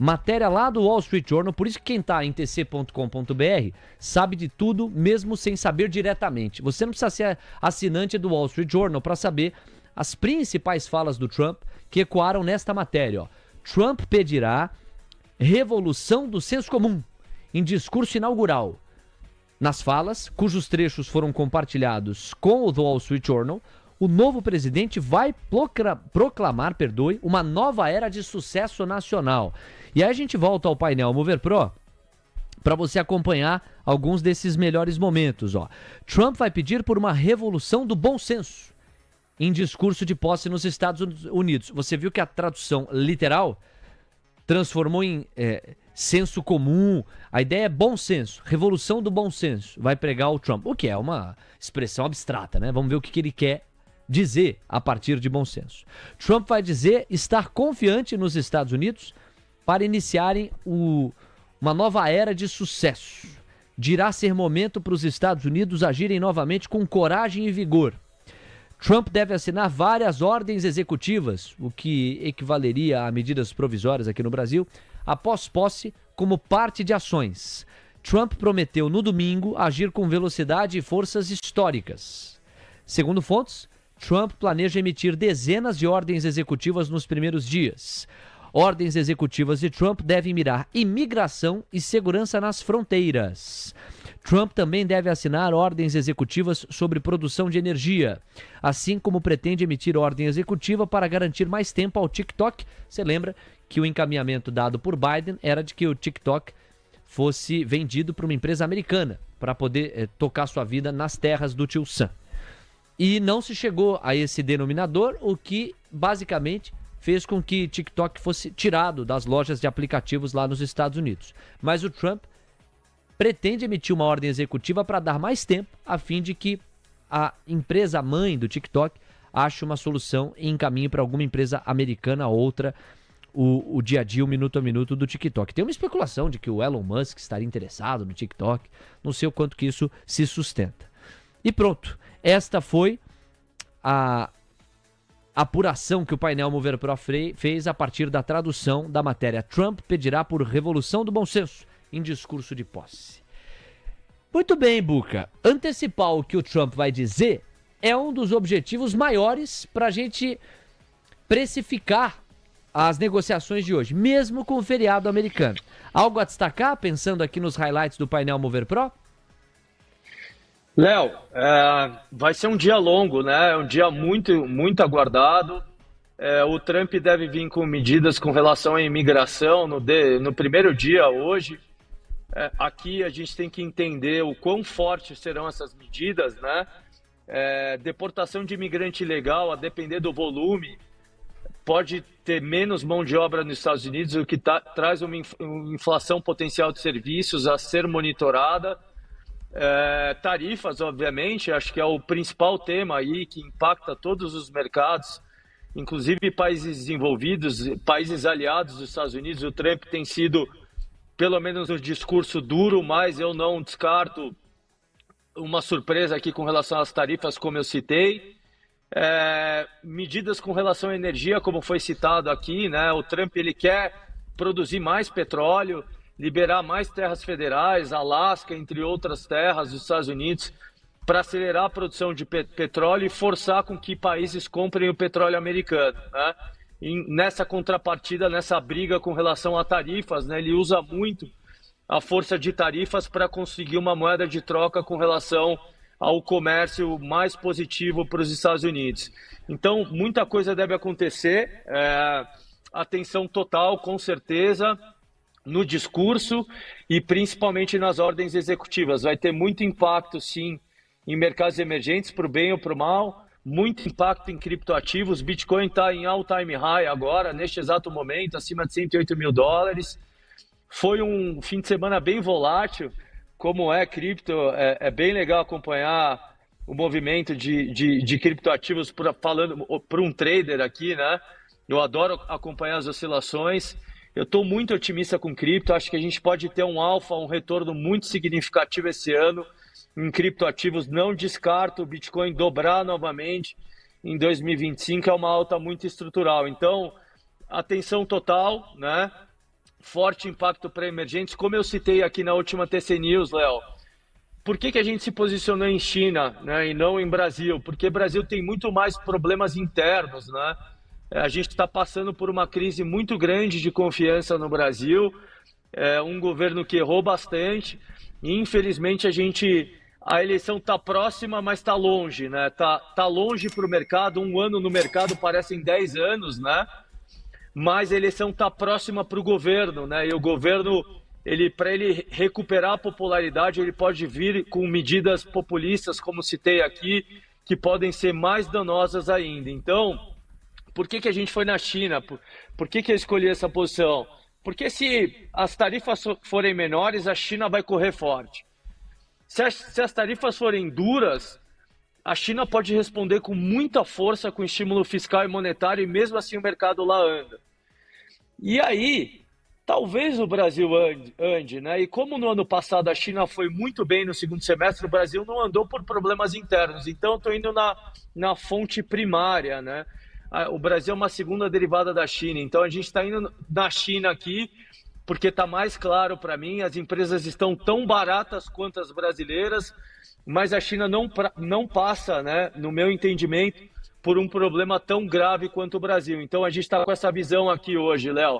Matéria lá do Wall Street Journal, por isso que quem está em tc.com.br sabe de tudo, mesmo sem saber diretamente. Você não precisa ser assinante do Wall Street Journal para saber as principais falas do Trump que ecoaram nesta matéria. Ó. Trump pedirá revolução do senso comum em discurso inaugural. Nas falas, cujos trechos foram compartilhados com o The Wall Street Journal, o novo presidente vai proclamar, uma nova era de sucesso nacional. E aí a gente volta ao painel Mover Pro para você acompanhar alguns desses melhores momentos. Ó. Trump vai pedir por uma revolução do bom senso em discurso de posse nos Estados Unidos. Você viu que a tradução literal transformou em senso comum. A ideia é bom senso, revolução do bom senso. Vai pregar o Trump, o que é uma expressão abstrata, né? Vamos ver o que ele quer dizer a partir de bom senso. Trump vai dizer estar confiante nos Estados Unidos para iniciarem uma nova era de sucesso. Dirá ser momento para os Estados Unidos agirem novamente com coragem e vigor. Trump deve assinar várias ordens executivas, o que equivaleria a medidas provisórias aqui no Brasil, após posse, como parte de ações. Trump prometeu no domingo agir com velocidade e forças históricas. Segundo fontes, Trump planeja emitir dezenas de ordens executivas nos primeiros dias. Ordens executivas de Trump devem mirar imigração e segurança nas fronteiras. Trump também deve assinar ordens executivas sobre produção de energia, assim como pretende emitir ordem executiva para garantir mais tempo ao TikTok. Você lembra que o encaminhamento dado por Biden era de que o TikTok fosse vendido para uma empresa americana, para poder tocar sua vida nas terras do tio Sam. E não se chegou a esse denominador, o que basicamente fez com que TikTok fosse tirado das lojas de aplicativos lá nos Estados Unidos. Mas o Trump pretende emitir uma ordem executiva para dar mais tempo, a fim de que a empresa mãe do TikTok ache uma solução e encaminhe para alguma empresa americana ou outra o dia a dia, o minuto a minuto do TikTok. Tem uma especulação de que o Elon Musk estaria interessado no TikTok, não sei o quanto que isso se sustenta. E pronto, esta foi a apuração que o painel Mover Pro fez a partir da tradução da matéria. Trump pedirá por revolução do bom senso em discurso de posse. Muito bem, Buca. Antecipar o que o Trump vai dizer é um dos objetivos maiores para a gente precificar as negociações de hoje, mesmo com o feriado americano. Algo a destacar, pensando aqui nos highlights do painel Mover Pro? Léo, vai ser um dia longo, né? É um dia muito, muito aguardado. O Trump deve vir com medidas com relação à imigração no primeiro dia hoje. Aqui a gente tem que entender o quão fortes serão essas medidas, né? Deportação de imigrante ilegal, a depender do volume, pode ter menos mão de obra nos Estados Unidos, o que traz uma inflação potencial de serviços a ser monitorada. Tarifas, obviamente, acho que é o principal tema aí que impacta todos os mercados, inclusive países desenvolvidos, países aliados dos Estados Unidos. O Trump tem sido pelo menos no discurso duro, mas eu não descarto uma surpresa aqui com relação às tarifas, como eu citei. Medidas com relação à energia, como foi citado aqui, né? O Trump ele quer produzir mais petróleo, liberar mais terras federais, Alasca, entre outras terras dos Estados Unidos, para acelerar a produção de petróleo e forçar com que países comprem o petróleo americano, né? E nessa contrapartida, nessa briga com relação a tarifas, né, ele usa muito a força de tarifas para conseguir uma moeda de troca com relação ao comércio mais positivo para os Estados Unidos. Então, muita coisa deve acontecer, atenção total, com certeza, no discurso e principalmente nas ordens executivas. Vai ter muito impacto, sim, em mercados emergentes, para o bem ou para o mal, muito impacto em criptoativos. Bitcoin está em all-time high agora, neste exato momento, acima de 108 mil dólares. Foi um fim de semana bem volátil, como é cripto, é bem legal acompanhar o movimento de criptoativos falando para um trader aqui, né? Eu adoro acompanhar as oscilações. Eu estou muito otimista com cripto, acho que a gente pode ter um alfa, um retorno muito significativo esse ano em criptoativos. Não descarto o Bitcoin dobrar novamente em 2025, é uma alta muito estrutural. Então, atenção total, né? Forte impacto para emergentes, como eu citei aqui na última TC News, Léo. Por que a gente se posicionou em China, né, e não em Brasil? Porque o Brasil tem muito mais problemas internos, né? A gente está passando por uma crise muito grande de confiança no Brasil, um governo que errou bastante, e infelizmente a eleição está próxima, mas está longe, né? Tá longe para o mercado, um ano no mercado parecem 10 anos, né? Mas a eleição está próxima para o governo, né? E o governo, para ele recuperar a popularidade, ele pode vir com medidas populistas, como citei aqui, que podem ser mais danosas ainda. Então, por que a gente foi na China? Por que eu escolhi essa posição? Porque se as tarifas forem menores, a China vai correr forte. Se as tarifas forem duras, a China pode responder com muita força com estímulo fiscal e monetário, e mesmo assim o mercado lá anda. E aí, talvez o Brasil ande, né? E como no ano passado a China foi muito bem no segundo semestre, o Brasil não andou por problemas internos. Então, eu estou indo na fonte primária, né? O Brasil é uma segunda derivada da China. Então, a gente está indo na China aqui, porque está mais claro para mim, as empresas estão tão baratas quanto as brasileiras, mas a China não passa, né, no meu entendimento, por um problema tão grave quanto o Brasil. Então a gente está com essa visão aqui hoje, Léo.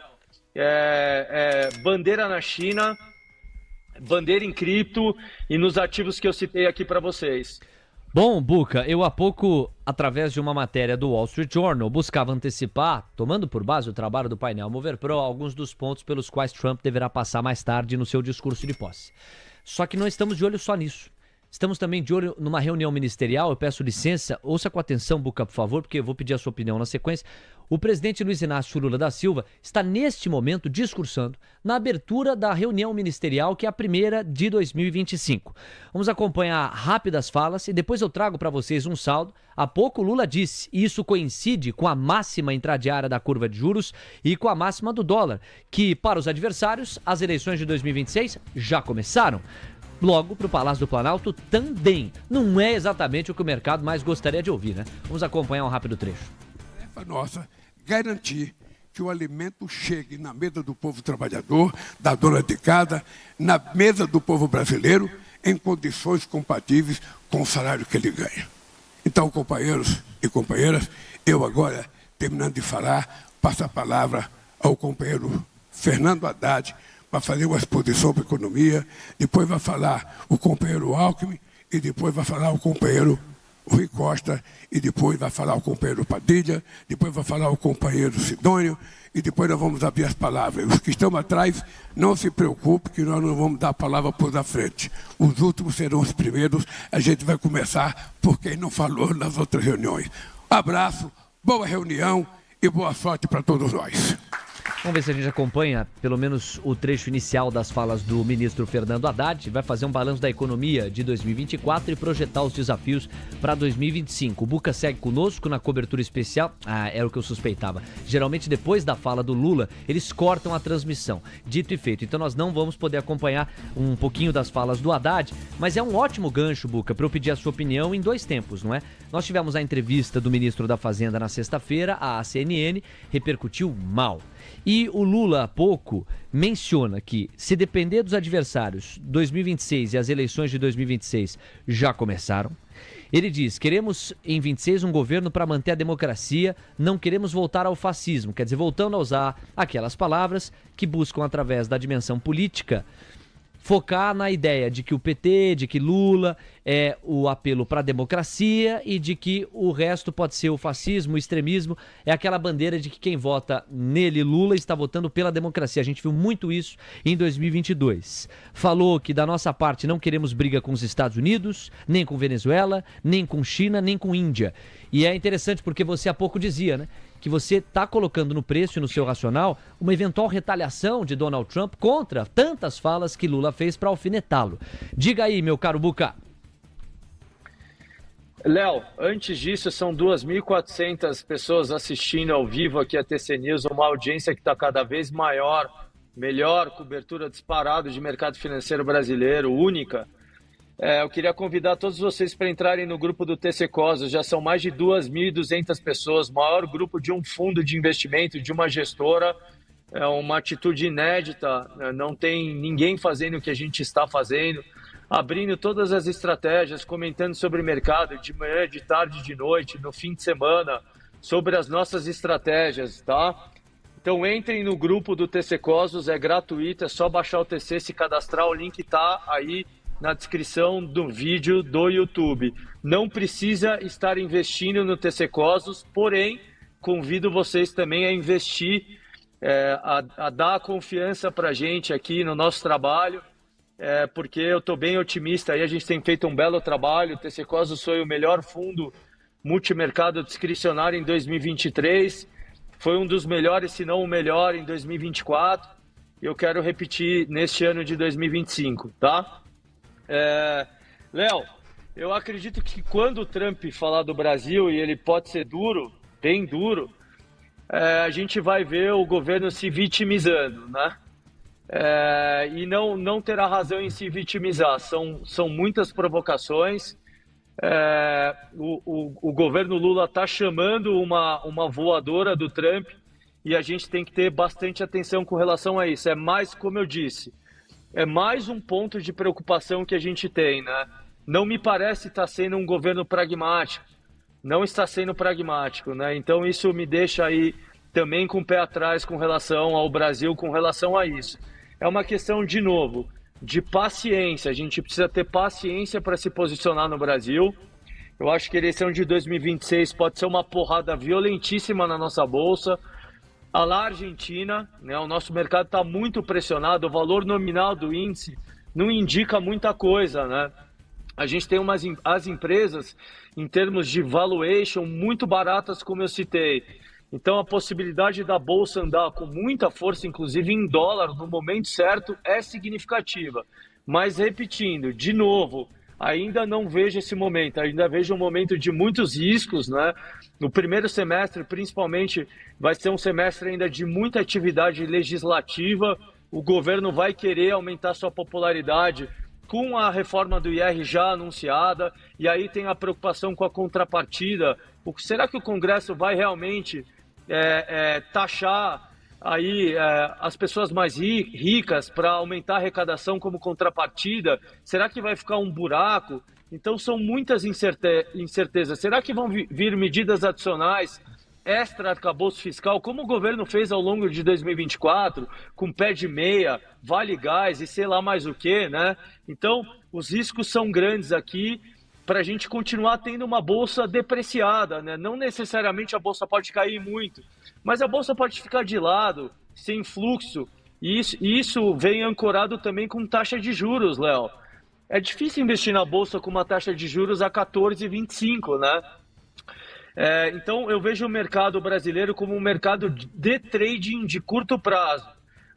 Bandeira na China, bandeira em cripto e nos ativos que eu citei aqui para vocês. Bom, Buca, eu há pouco, através de uma matéria do Wall Street Journal, buscava antecipar, tomando por base o trabalho do painel Mover Pro, alguns dos pontos pelos quais Trump deverá passar mais tarde no seu discurso de posse. Só que não estamos de olho só nisso. Estamos também de olho numa reunião ministerial. Eu peço licença, ouça com atenção, Buca, por favor, porque eu vou pedir a sua opinião na sequência. O presidente Luiz Inácio Lula da Silva está, neste momento, discursando na abertura da reunião ministerial, que é a primeira de 2025. Vamos acompanhar rápidas falas e depois eu trago para vocês um saldo. Há pouco Lula disse, e isso coincide com a máxima intradiária da curva de juros e com a máxima do dólar, que, para os adversários, as eleições de 2026 já começaram. Logo, para o Palácio do Planalto também. Não é exatamente o que o mercado mais gostaria de ouvir, né? Vamos acompanhar um rápido trecho. A nossa, garantir que o alimento chegue na mesa do povo trabalhador, da dona de casa, na mesa do povo brasileiro, em condições compatíveis com o salário que ele ganha. Então, companheiros e companheiras, eu agora, terminando de falar, passo a palavra ao companheiro Fernando Haddad, para fazer uma exposição para a economia, depois vai falar o companheiro Alckmin, e depois vai falar o companheiro Rui Costa, e depois vai falar o companheiro Padilha, depois vai falar o companheiro Sidônio, e depois nós vamos abrir as palavras. Os que estão atrás, não se preocupem, que nós não vamos dar a palavra por da frente. Os últimos serão os primeiros, a gente vai começar por quem não falou nas outras reuniões. Abraço, boa reunião e boa sorte para todos nós. Vamos ver se a gente acompanha pelo menos o trecho inicial das falas do ministro Fernando Haddad. Vai fazer um balanço da economia de 2024 e projetar os desafios para 2025. O Buca segue conosco na cobertura especial. Era o que eu suspeitava. Geralmente depois da fala do Lula, eles cortam a transmissão. Dito e feito. Então nós não vamos poder acompanhar um pouquinho das falas do Haddad, mas é um ótimo gancho, Buca, para eu pedir a sua opinião em 2 tempos, não é? Nós tivemos a entrevista do ministro da Fazenda na sexta-feira, a CNN repercutiu mal. E o Lula, há pouco, menciona que, se depender dos adversários, 2026 e as eleições de 2026 já começaram. Ele diz, queremos em 26 um governo para manter a democracia, não queremos voltar ao fascismo. Quer dizer, voltando a usar aquelas palavras que buscam, através da dimensão política, focar na ideia de que o PT, de que Lula é o apelo para a democracia e de que o resto pode ser o fascismo, o extremismo, é aquela bandeira de que quem vota nele, Lula, está votando pela democracia. A gente viu muito isso em 2022. Falou que da nossa parte não queremos briga com os Estados Unidos, nem com Venezuela, nem com China, nem com Índia. E é interessante porque você há pouco dizia, né? Que você está colocando no preço e no seu racional uma eventual retaliação de Donald Trump contra tantas falas que Lula fez para alfinetá-lo. Diga aí, meu caro Buca. Léo, antes disso, são 2.400 pessoas assistindo ao vivo aqui a TC News, uma audiência que está cada vez maior, melhor, cobertura disparada de mercado financeiro brasileiro, única. Eu queria convidar todos vocês para entrarem no grupo do TC Cosmos. Já são mais de 2.200 pessoas, maior grupo de um fundo de investimento, de uma gestora. É uma atitude inédita, não tem ninguém fazendo o que a gente está fazendo, abrindo todas as estratégias, comentando sobre o mercado de manhã, de tarde, de noite, no fim de semana, sobre as nossas estratégias, tá? Então entrem no grupo do TC Cosmos, é gratuito, é só baixar o TC, se cadastrar, o link está aí na descrição do vídeo do YouTube. Não precisa estar investindo no TC Cosmos, porém, convido vocês também a investir, a dar confiança para a gente aqui no nosso trabalho, porque eu estou bem otimista. Aí a gente tem feito um belo trabalho. O TC Cosmos foi o melhor fundo multimercado discricionário em 2023, foi um dos melhores, se não o melhor, em 2024. E eu quero repetir neste ano de 2025, tá? Léo, eu acredito que quando o Trump falar do Brasil, e ele pode ser duro, bem duro, a gente vai ver o governo se vitimizando, né? E não terá razão em se vitimizar. São muitas provocações. O governo Lula está chamando uma voadora do Trump e a gente tem que ter bastante atenção com relação a isso. É mais, como eu disse, é mais um ponto de preocupação que a gente tem, né? Não me parece estar sendo um governo pragmático. Não está sendo pragmático, né? Então isso me deixa aí também com o pé atrás com relação ao Brasil, com relação a isso. É uma questão, de novo, de paciência. A gente precisa ter paciência para se posicionar no Brasil. Eu acho que a eleição de 2026 pode ser uma porrada violentíssima na nossa bolsa. A lá Argentina, né? O nosso mercado está muito pressionado, o valor nominal do índice não indica muita coisa, né? A gente tem as empresas, em termos de valuation, muito baratas, como eu citei. Então a possibilidade da bolsa andar com muita força, inclusive em dólar, no momento certo, é significativa. Mas repetindo, de novo, ainda não vejo esse momento, ainda vejo um momento de muitos riscos, né? No primeiro semestre, principalmente, vai ser um semestre ainda de muita atividade legislativa. O governo vai querer aumentar sua popularidade com a reforma do IR já anunciada, e aí tem a preocupação com a contrapartida. Será que o Congresso vai realmente taxar aí as pessoas mais ricas para aumentar a arrecadação como contrapartida? Será que vai ficar um buraco? Então são muitas incertezas. Será que vão vir medidas adicionais extra arcabouço fiscal, como o governo fez ao longo de 2024, com pé de meia, vale gás e sei lá mais o que, né? Então os riscos são grandes aqui para a gente continuar tendo uma bolsa depreciada, né? Não necessariamente a bolsa pode cair muito, mas a bolsa pode ficar de lado, sem fluxo, e isso vem ancorado também com taxa de juros, Léo. É difícil investir na bolsa com uma taxa de juros a 14,25, né? Então, eu vejo o mercado brasileiro como um mercado de trading de curto prazo.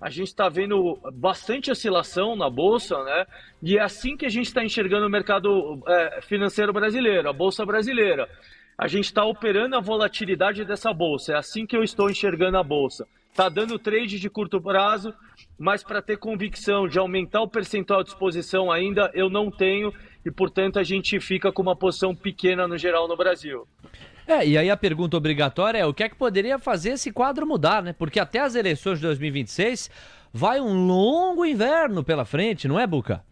A gente está vendo bastante oscilação na Bolsa, né? E é assim que a gente está enxergando o mercado financeiro brasileiro, a Bolsa brasileira. A gente está operando a volatilidade dessa Bolsa, é assim que eu estou enxergando a Bolsa. Está dando trade de curto prazo, mas para ter convicção de aumentar o percentual de exposição ainda, eu não tenho, e portanto a gente fica com uma posição pequena no geral no Brasil. E aí a pergunta obrigatória é o que é que poderia fazer esse quadro mudar, né? Porque até as eleições de 2026 vai um longo inverno pela frente, não é, Buca?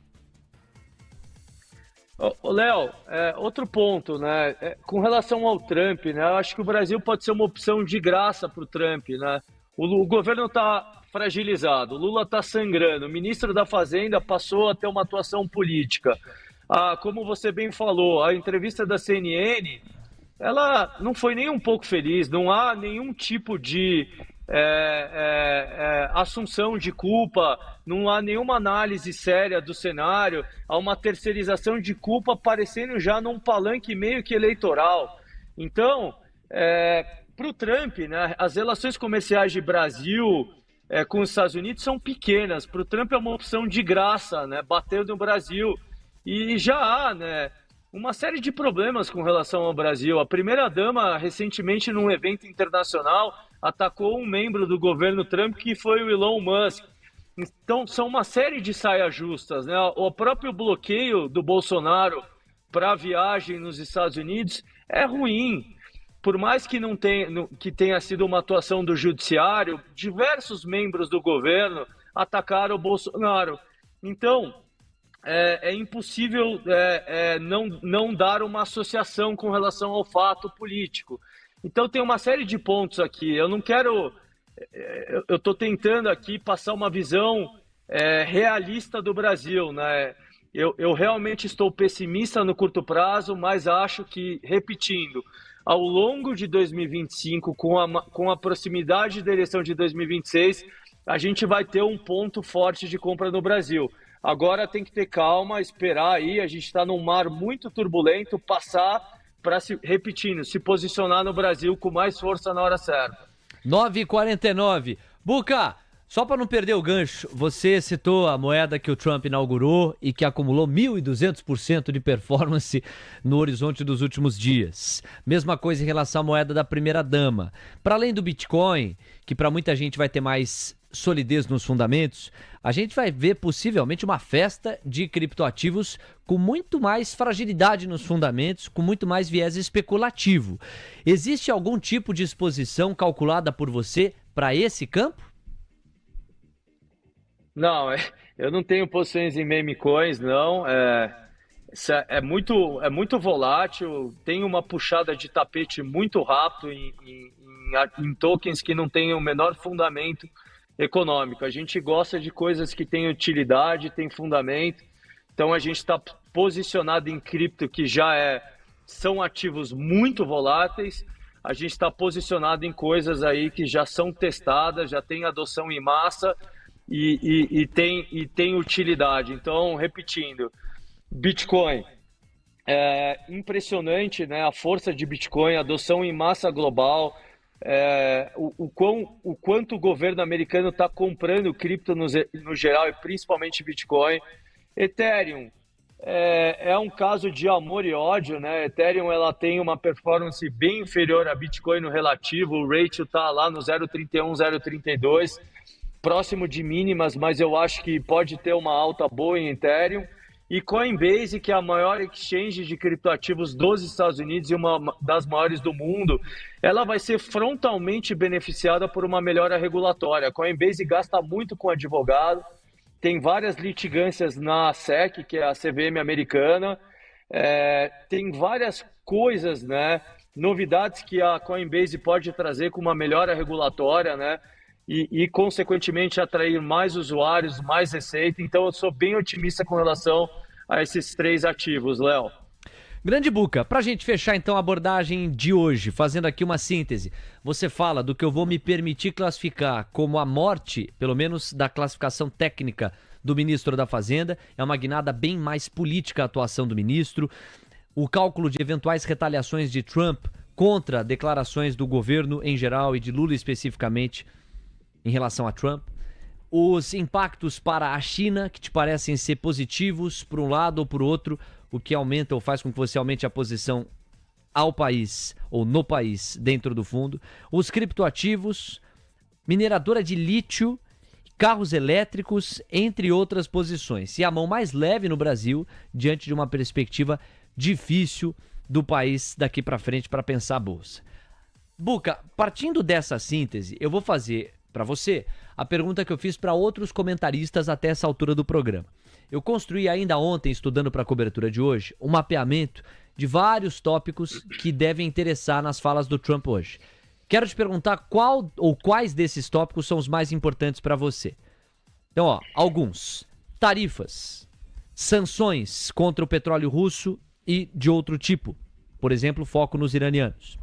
Léo, outro ponto, né? Com relação ao Trump, né? Eu acho que o Brasil pode ser uma opção de graça para o Trump, né? O governo está fragilizado, o Lula está sangrando, o ministro da Fazenda passou a ter uma atuação política. Como você bem falou, a entrevista da CNN, ela não foi nem um pouco feliz, não há nenhum tipo de assunção de culpa, não há nenhuma análise séria do cenário, há uma terceirização de culpa aparecendo já num palanque meio que eleitoral. Então, para o Trump, né, as relações comerciais de Brasil com os Estados Unidos são pequenas, para o Trump é uma opção de graça, né, bater no Brasil, e já há, né, uma série de problemas com relação ao Brasil. A primeira-dama, recentemente, num evento internacional, atacou um membro do governo Trump, que foi o Elon Musk. Então, são uma série de saias justas, né? O próprio bloqueio do Bolsonaro para a viagem nos Estados Unidos é ruim. Por mais que que tenha sido uma atuação do judiciário, diversos membros do governo atacaram o Bolsonaro. Então, é impossível não dar uma associação com relação ao fato político. Então tem uma série de pontos aqui. Eu não quero... Eu estou tentando aqui passar uma visão realista do Brasil, né? Eu realmente estou pessimista no curto prazo, mas acho que, repetindo, ao longo de 2025, com a proximidade da eleição de 2026, a gente vai ter um ponto forte de compra no Brasil. Agora tem que ter calma, esperar aí, a gente está num mar muito turbulento, passar para, se posicionar no Brasil com mais força na hora certa. 9h49. Buca, só para não perder o gancho, você citou a moeda que o Trump inaugurou e que acumulou 1.200% de performance no horizonte dos últimos dias. Mesma coisa em relação à moeda da primeira-dama. Para além do Bitcoin, que para muita gente vai ter mais solidez nos fundamentos, a gente vai ver possivelmente uma festa de criptoativos com muito mais fragilidade nos fundamentos, com muito mais viés especulativo. Existe algum tipo de exposição calculada por você para esse campo? Não, eu não tenho posições em meme coins, não. É muito volátil, tem uma puxada de tapete muito rápido em tokens que não têm o menor fundamento econômico. A gente gosta de coisas que têm utilidade, têm fundamento. Então a gente está posicionado em cripto que são ativos muito voláteis. A gente está posicionado em coisas aí que já são testadas, já tem adoção em massa e tem utilidade. Então, repetindo, Bitcoin. É impressionante, né, a força de Bitcoin, a adoção em massa global. O quanto o governo americano está comprando cripto no geral e principalmente Bitcoin. Ethereum é um caso de amor e ódio, né? Ethereum ela tem uma performance bem inferior a Bitcoin no relativo, o ratio está lá no 0,31, 0,32, próximo de mínimas, mas eu acho que pode ter uma alta boa em Ethereum. E Coinbase, que é a maior exchange de criptoativos dos Estados Unidos e uma das maiores do mundo, ela vai ser frontalmente beneficiada por uma melhora regulatória. A Coinbase gasta muito com advogado, tem várias litigâncias na SEC, que é a CVM americana, tem várias coisas, né, novidades que a Coinbase pode trazer com uma melhora regulatória, né, e consequentemente atrair mais usuários, mais receita. Então eu sou bem otimista com relação a esses três ativos, Léo. Grande Buca, pra gente fechar então a abordagem de hoje, fazendo aqui uma síntese, você fala do que eu vou me permitir classificar como a morte, pelo menos da classificação técnica do ministro da Fazenda, é uma guinada bem mais política a atuação do ministro, o cálculo de eventuais retaliações de Trump contra declarações do governo em geral e de Lula especificamente em relação a Trump. Os impactos para a China, que te parecem ser positivos por um lado ou por outro, o que aumenta ou faz com que você aumente a posição ao país ou no país dentro do fundo. Os criptoativos, mineradora de lítio, carros elétricos, entre outras posições. E a mão mais leve no Brasil, diante de uma perspectiva difícil do país daqui para frente para pensar a bolsa. Buca, partindo dessa síntese, eu vou fazer para você a pergunta que eu fiz para outros comentaristas até essa altura do programa. Eu construí ainda ontem, estudando para a cobertura de hoje, um mapeamento de vários tópicos que devem interessar nas falas do Trump hoje. Quero te perguntar qual ou quais desses tópicos são os mais importantes para você. Então, ó, alguns. Tarifas, sanções contra o petróleo russo e de outro tipo. Por exemplo, foco nos iranianos.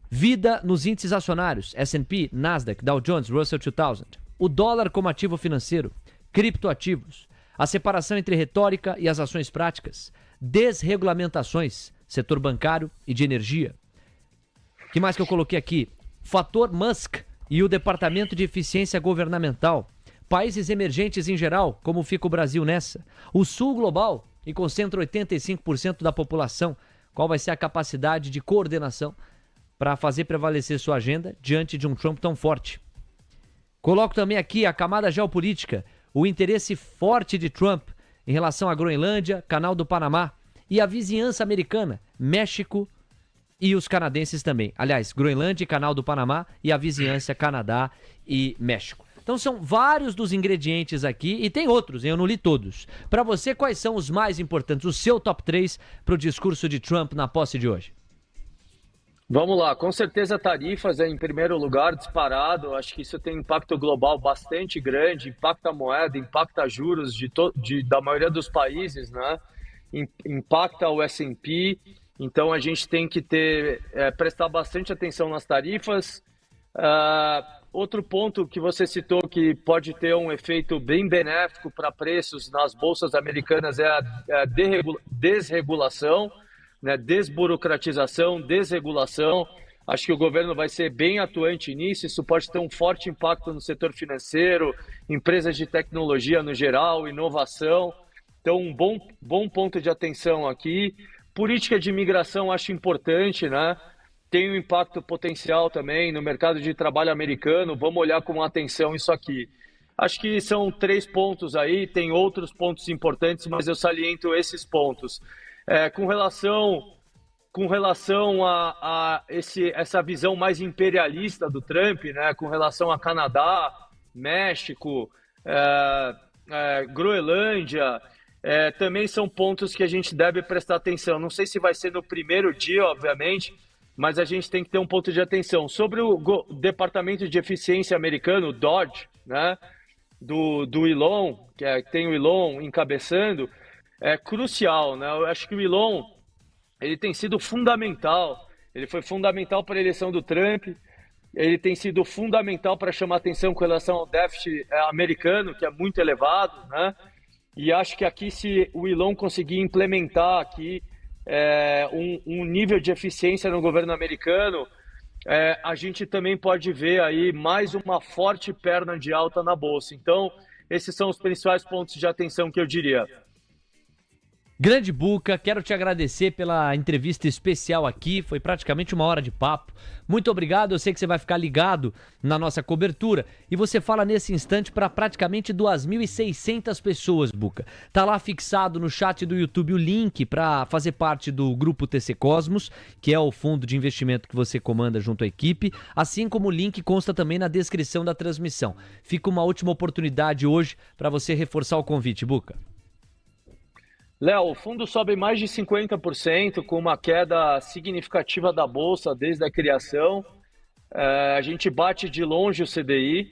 Vida nos índices acionários, S&P, Nasdaq, Dow Jones, Russell 2000. O dólar como ativo financeiro, criptoativos, a separação entre retórica e as ações práticas, desregulamentações, setor bancário e de energia. O que mais que eu coloquei aqui? Fator Musk e o Departamento de Eficiência Governamental. Países emergentes em geral, como fica o Brasil nessa? O Sul global, que concentra 85% da população. Qual vai ser a capacidade de coordenação para fazer prevalecer sua agenda diante de um Trump tão forte? Coloco também aqui a camada geopolítica, o interesse forte de Trump em relação à Groenlândia, Canal do Panamá e a vizinhança americana, México e os canadenses também. Aliás, Groenlândia, Canal do Panamá e a vizinhança Canadá e México. Então são vários dos ingredientes aqui e tem outros, eu não li todos. Para você, quais são os mais importantes, o seu top 3 para o discurso de Trump na posse de hoje? Vamos lá, com certeza tarifas é em primeiro lugar, disparado. Acho que isso tem impacto global bastante grande, impacta a moeda, impacta juros da maioria dos países, né? Impacta o S&P. Então a gente tem que prestar bastante atenção nas tarifas. Outro ponto que você citou que pode ter um efeito bem benéfico para preços nas bolsas americanas é a desregulação, né? Desburocratização, desregulação. Acho que o governo vai ser bem atuante nisso. Isso pode ter um forte impacto no setor financeiro, empresas de tecnologia no geral, inovação. Então, um bom ponto de atenção aqui. Política de imigração acho importante, né? Tem um impacto potencial também no mercado de trabalho americano. Vamos olhar com atenção isso aqui. Acho que são 3 pontos aí, tem outros pontos importantes, mas eu saliento esses pontos. Com relação a essa visão mais imperialista do Trump, né? Com relação a Canadá, México, Groenlândia, também são pontos que a gente deve prestar atenção. Não sei se vai ser no primeiro dia, obviamente, mas a gente tem que ter um ponto de atenção. Sobre o Departamento de Eficiência americano, o DOGE, né, do Elon, que tem o Elon encabeçando, é crucial, né? Eu acho que o Elon ele tem sido fundamental, ele foi fundamental para a eleição do Trump, ele tem sido fundamental para chamar atenção com relação ao déficit americano, que é muito elevado, né? E acho que aqui, se o Elon conseguir implementar aqui um nível de eficiência no governo americano, a gente também pode ver aí mais uma forte perna de alta na Bolsa. Então, esses são os principais pontos de atenção que eu diria. Grande Buca, quero te agradecer pela entrevista especial aqui, foi praticamente 1 hora de papo. Muito obrigado, eu sei que você vai ficar ligado na nossa cobertura e você fala nesse instante para praticamente 2.600 pessoas, Buca. Tá lá fixado no chat do YouTube o link para fazer parte do Grupo TC Cosmos, que é o fundo de investimento que você comanda junto à equipe, assim como o link consta também na descrição da transmissão. Fica uma última oportunidade hoje para você reforçar o convite, Buca. Léo, o fundo sobe mais de 50%, com uma queda significativa da Bolsa desde a criação. A gente bate de longe o CDI.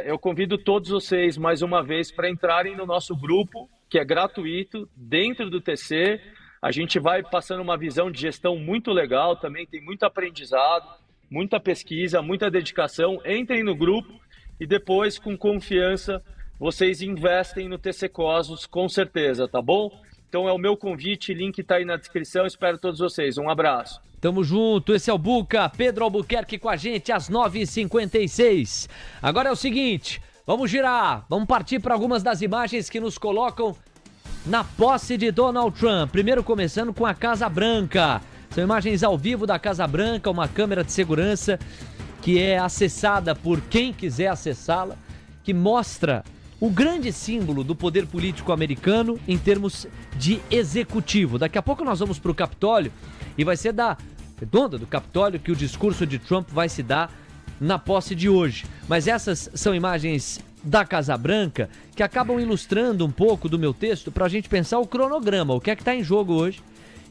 Eu convido todos vocês, mais uma vez, para entrarem no nosso grupo, que é gratuito, dentro do TC. A gente vai passando uma visão de gestão muito legal, também tem muito aprendizado, muita pesquisa, muita dedicação. Entrem no grupo e depois, com confiança, vocês investem no TC Cosmos, com certeza, tá bom? Então, Então é o meu convite, link está aí na descrição, espero todos vocês. Um abraço. Tamo junto, esse é o Buca, Pedro Albuquerque com a gente às 9h56. Agora é o seguinte, vamos girar, vamos partir para algumas das imagens que nos colocam na posse de Donald Trump. Primeiro começando com a Casa Branca. São imagens ao vivo da Casa Branca, uma câmera de segurança que é acessada por quem quiser acessá-la, que mostra o grande símbolo do poder político americano em termos de executivo. Daqui a pouco nós vamos para o Capitólio e vai ser da redonda do Capitólio que o discurso de Trump vai se dar na posse de hoje. Mas essas são imagens da Casa Branca que acabam ilustrando um pouco do meu texto para a gente pensar o cronograma, o que é que está em jogo hoje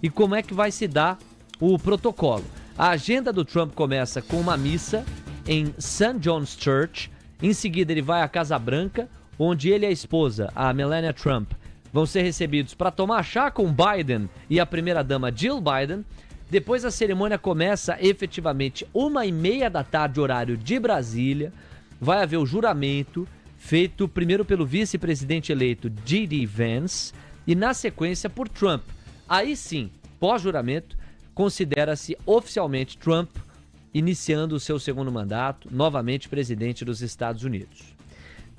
e como é que vai se dar o protocolo. A agenda do Trump começa com uma missa em St. John's Church, em seguida ele vai à Casa Branca, onde ele e a esposa, a Melania Trump, vão ser recebidos para tomar chá com Biden e a primeira-dama Jill Biden. Depois a cerimônia começa efetivamente 1h30 da tarde, horário de Brasília. Vai haver o juramento, feito primeiro pelo vice-presidente eleito J.D. Vance e na sequência por Trump. Aí sim, pós-juramento, considera-se oficialmente Trump iniciando o seu segundo mandato, novamente presidente dos Estados Unidos.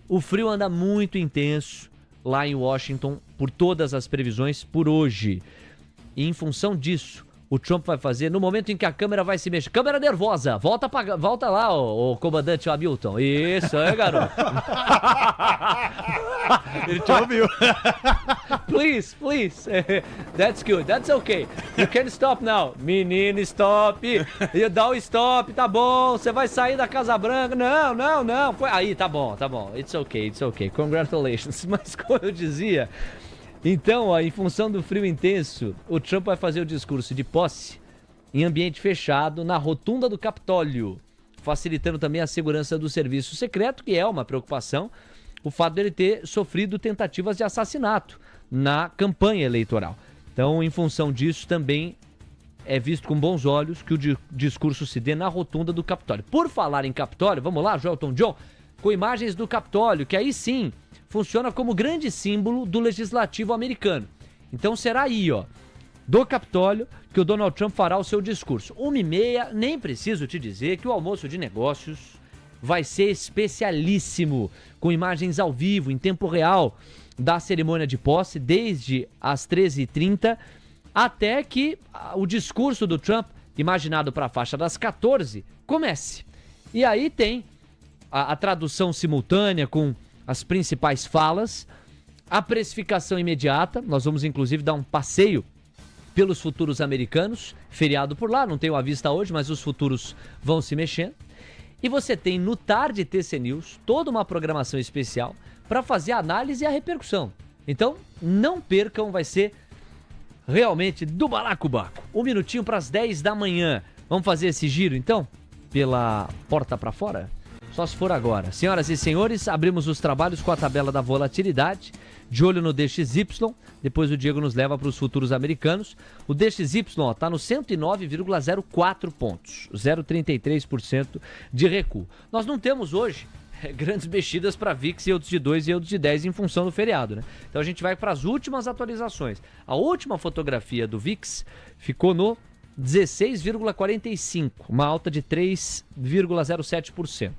O frio anda muito intenso lá em Washington, por todas as previsões, por hoje. E em função disso, o Trump vai fazer, no momento em que a câmera vai se mexer, câmera nervosa, volta lá, o comandante Hamilton. Isso, é, garoto? Ele te ouviu. Please, that's good, that's okay. You can stop now. Menino, stop. You dá o stop, tá bom, você vai sair da Casa Branca. Não. Aí, tá bom. It's okay. Congratulations. Mas como eu dizia... Então, ó, em função do frio intenso, o Trump vai fazer o discurso de posse em ambiente fechado na rotunda do Capitólio, facilitando também a segurança do serviço secreto, que é uma preocupação, o fato dele ter sofrido tentativas de assassinato na campanha eleitoral. Então, em função disso, também é visto com bons olhos que o discurso se dê na rotunda do Capitólio. Por falar em Capitólio, vamos lá, Joelton John, com imagens do Capitólio, que aí sim funciona como grande símbolo do legislativo americano. Então será aí, ó, do Capitólio, que o Donald Trump fará o seu discurso. 1h30, nem preciso te dizer que o almoço de negócios vai ser especialíssimo, com imagens ao vivo, em tempo real, da cerimônia de posse, desde as 13h30, até que o discurso do Trump, imaginado para a faixa das 14, comece. E aí tem a tradução simultânea com as principais falas, a precificação imediata, nós vamos inclusive dar um passeio pelos futuros americanos, feriado por lá, não tenho à vista hoje, mas os futuros vão se mexendo. E você tem no Tarde TC News toda uma programação especial para fazer a análise e a repercussão. Então, não percam, vai ser realmente do balacobaco. 1 minutinho para as 10 da manhã. Vamos fazer esse giro então? Pela porta para fora? Só se for agora. Senhoras e senhores, abrimos os trabalhos com a tabela da volatilidade, de olho no DXY, depois o Diego nos leva para os futuros americanos. O DXY está no 109,04 pontos, 0,33% de recuo. Nós não temos hoje grandes mexidas para VIX e outros de 2 e outros de 10 em função do feriado, né? Então a gente vai para as últimas atualizações. A última fotografia do VIX ficou no 16,45, uma alta de 3,07%.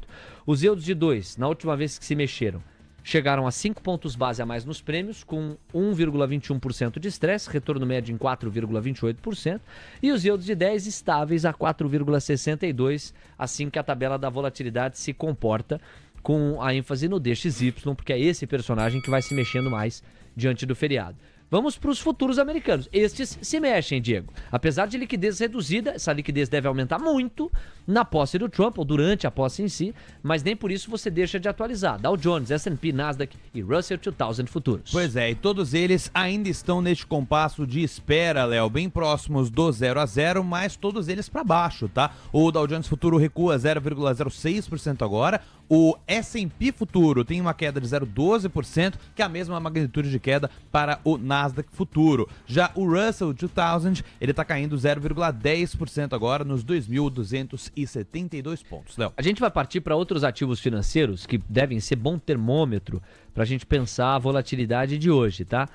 Os yields de 2, na última vez que se mexeram, chegaram a 5 pontos base a mais nos prêmios, com 1,21% de estresse, retorno médio em 4,28%, e os yields de 10 estáveis a 4,62%, assim que a tabela da volatilidade se comporta, com a ênfase no DXY, porque é esse personagem que vai se mexendo mais diante do feriado. Vamos para os futuros americanos. Estes se mexem, Diego. Apesar de liquidez reduzida, essa liquidez deve aumentar muito na posse do Trump, ou durante a posse em si, mas nem por isso você deixa de atualizar. Dow Jones, S&P, Nasdaq e Russell 2000 futuros. Pois é, e todos eles ainda estão neste compasso de espera, Léo, bem próximos do 0 a 0, mas todos eles para baixo, tá? O Dow Jones Futuro recua 0,06% agora, o S&P Futuro tem uma queda de 0,12%, que é a mesma magnitude de queda para o Nasdaq Futuro. Já o Russell 2000, ele tá caindo 0,10% agora nos 2.272 pontos. Léo. A gente vai partir para outros ativos financeiros que devem ser bom termômetro para a gente pensar a volatilidade de hoje, tá?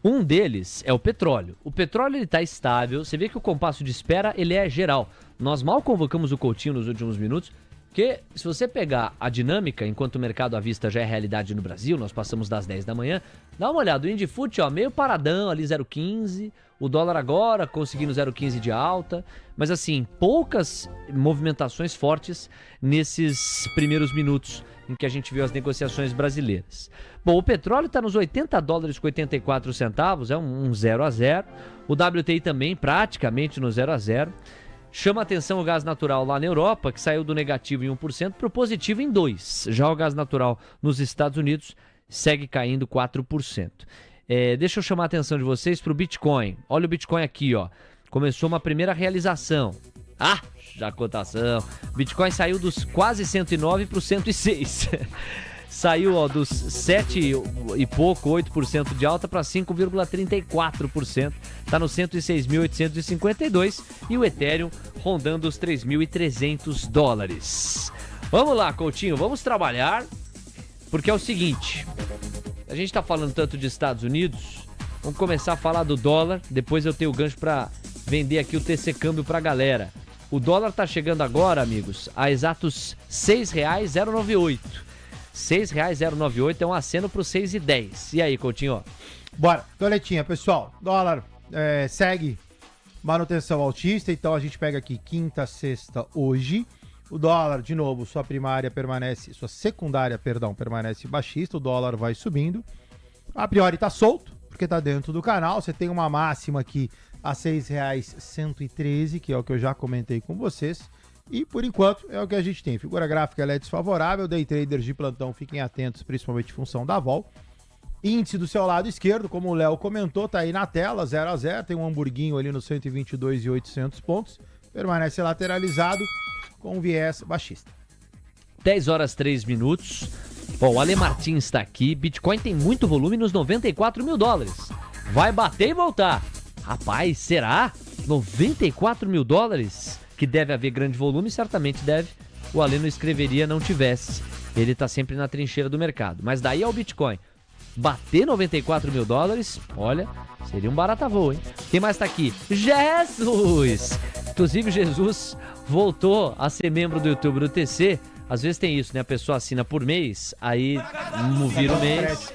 Um deles é o petróleo. O petróleo ele está estável. Você vê que o compasso de espera ele é geral. Nós mal convocamos o Coutinho nos últimos minutos, porque se você pegar a dinâmica, enquanto o mercado à vista já é realidade no Brasil, nós passamos das 10 da manhã, dá uma olhada, o Indifut, ó, meio paradão ali, 0,15, o dólar agora conseguindo 0,15 de alta, mas assim, poucas movimentações fortes nesses primeiros minutos em que a gente viu as negociações brasileiras. Bom, o petróleo está nos $80,84, é um 0 a 0. O WTI também praticamente no 0 a 0. Chama atenção o gás natural lá na Europa, que saiu do negativo em 1% para o positivo em 2%. Já o gás natural nos Estados Unidos segue caindo 4%. Deixa eu chamar a atenção de vocês para o Bitcoin. Olha o Bitcoin aqui, ó. Começou uma primeira realização. Já a cotação. Bitcoin saiu dos quase 109 para os 106. Saiu dos 7 e pouco, 8% de alta para 5,34%. Está no 106.852 e o Ethereum rondando os $3.300. Vamos lá, Coutinho, vamos trabalhar, porque é o seguinte, a gente está falando tanto de Estados Unidos, vamos começar a falar do dólar, depois eu tenho o gancho para vender aqui o TC Câmbio para a galera. O dólar está chegando agora, amigos, a exatos R$ 6,098. R$ 6,098 é um aceno para o 6,10. E aí, Coutinho? Bora, doletinha, pessoal. Dólar segue manutenção altista, então a gente pega aqui quinta, sexta, hoje. O dólar, de novo, sua secundária permanece baixista, o dólar vai subindo. A priori tá solto, porque tá dentro do canal. Você tem uma máxima aqui a R$ 6,113, que é o que eu já comentei com vocês. E, por enquanto, é o que a gente tem. Figura gráfica ela é desfavorável. Day traders de plantão, fiquem atentos, principalmente em função da vol. Índice do seu lado esquerdo, como o Léo comentou, tá aí na tela, 0 a 0. Tem um hamburguinho ali nos 122.800 pontos. Permanece lateralizado com viés baixista. 10 horas 3 minutos. Bom, o Ale Martins está aqui. Bitcoin tem muito volume nos $94 mil. Vai bater e voltar. Rapaz, será? $94 mil? Que deve haver grande volume, certamente deve. O Ale não escreveria não tivesse. Ele tá sempre na trincheira do mercado. Mas daí ao Bitcoin bater $94 mil, olha, seria um barata voa, hein? Quem mais tá aqui? Jesus! Inclusive, Jesus voltou a ser membro do YouTube do TC. Às vezes tem isso, né? A pessoa assina por mês, aí vira o mês.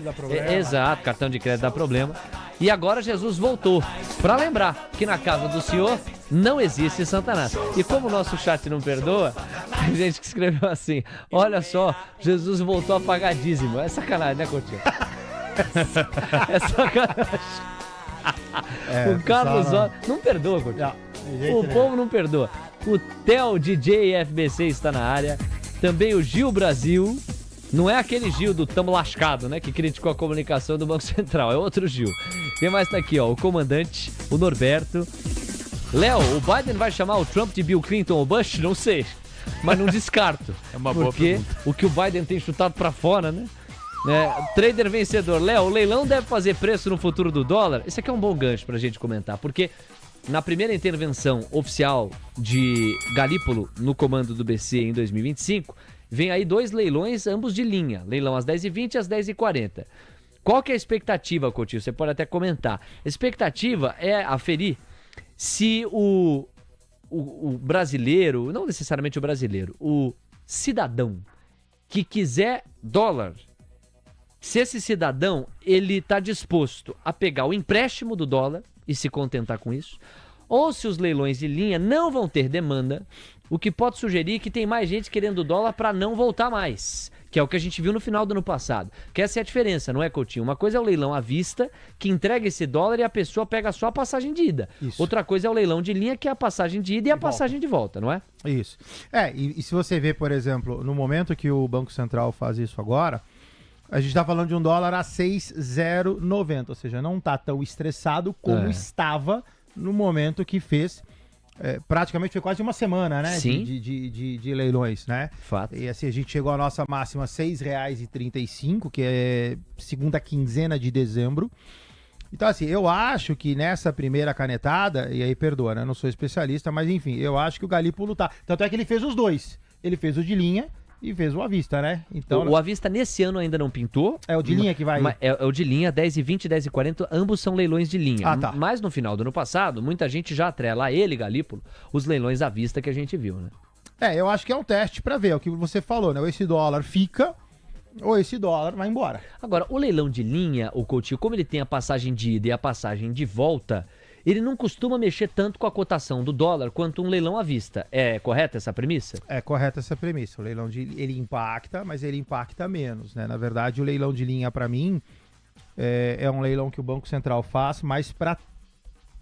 Exato, cartão de crédito dá problema. E agora Jesus voltou para lembrar que na casa do Senhor não existe Satanás. E como o nosso chat não perdoa, tem gente que escreveu assim: olha só, Jesus voltou a pagar dízimo. É sacanagem, né, Coutinho? É sacanagem. O Carlos não perdoa, Coutinho. O povo não perdoa. O Theo DJ FBC está na área. Também o Gil Brasil. Não é aquele Gil do Tamo Lascado, né? Que criticou a comunicação do Banco Central. É outro Gil. Quem mais tá aqui, ó? O comandante, o Norberto. Léo, o Biden vai chamar o Trump de Bill Clinton ou Bush? Não sei. Mas não descarto. É uma boa pergunta. Porque o que o Biden tem chutado pra fora, né? Trader vencedor. Léo, o leilão deve fazer preço no futuro do dólar? Esse aqui é um bom gancho pra gente comentar. Porque na primeira intervenção oficial de Galípolo no comando do BC em 2025... vem aí 2 leilões, ambos de linha. Leilão às 10h20 e às 10h40. Qual que é a expectativa, Coutinho? Você pode até comentar. A expectativa é aferir se o brasileiro, não necessariamente o brasileiro, o cidadão que quiser dólar, se esse cidadão ele está disposto a pegar o empréstimo do dólar e se contentar com isso, ou se os leilões de linha não vão ter demanda, o que pode sugerir que tem mais gente querendo dólar para não voltar mais, que é o que a gente viu no final do ano passado. Que essa é a diferença, não é, Coutinho? Uma coisa é o leilão à vista, que entrega esse dólar e a pessoa pega só a passagem de ida. Isso. Outra coisa é o leilão de linha, que é a passagem de ida e a passagem de volta, não é? Isso. E se você vê, por exemplo, no momento que o Banco Central faz isso agora, a gente está falando de um dólar a 6,090, ou seja, não está tão estressado como estava no momento que fez, praticamente foi quase uma semana, né? Sim. De leilões, né? Fato. E assim, a gente chegou à nossa máxima R$ 6,35, que é segunda quinzena de dezembro. Então, assim, eu acho que nessa primeira canetada, e aí perdoa, né? Eu não sou especialista, mas enfim, eu acho que o Galípolo tá. Tanto é que ele fez os dois. Ele fez o de linha e fez o à vista, né? Então, O à vista nesse ano ainda não pintou. é o de linha que vai... É o de linha, 10,20 e 10,40, ambos são leilões de linha. Ah, tá. Mas no final do ano passado, muita gente já atrela a ele, Galípolo, os leilões à vista que a gente viu, né? eu acho que é um teste pra ver, é o que você falou, né? Ou esse dólar fica, ou esse dólar vai embora. Agora, o leilão de linha, o Coutinho, como ele tem a passagem de ida e a passagem de volta, ele não costuma mexer tanto com a cotação do dólar quanto um leilão à vista. É correta essa premissa? É correta essa premissa. O leilão ele impacta, mas ele impacta menos, né? Na verdade, o leilão de linha, para mim, é um leilão que o Banco Central faz, mas para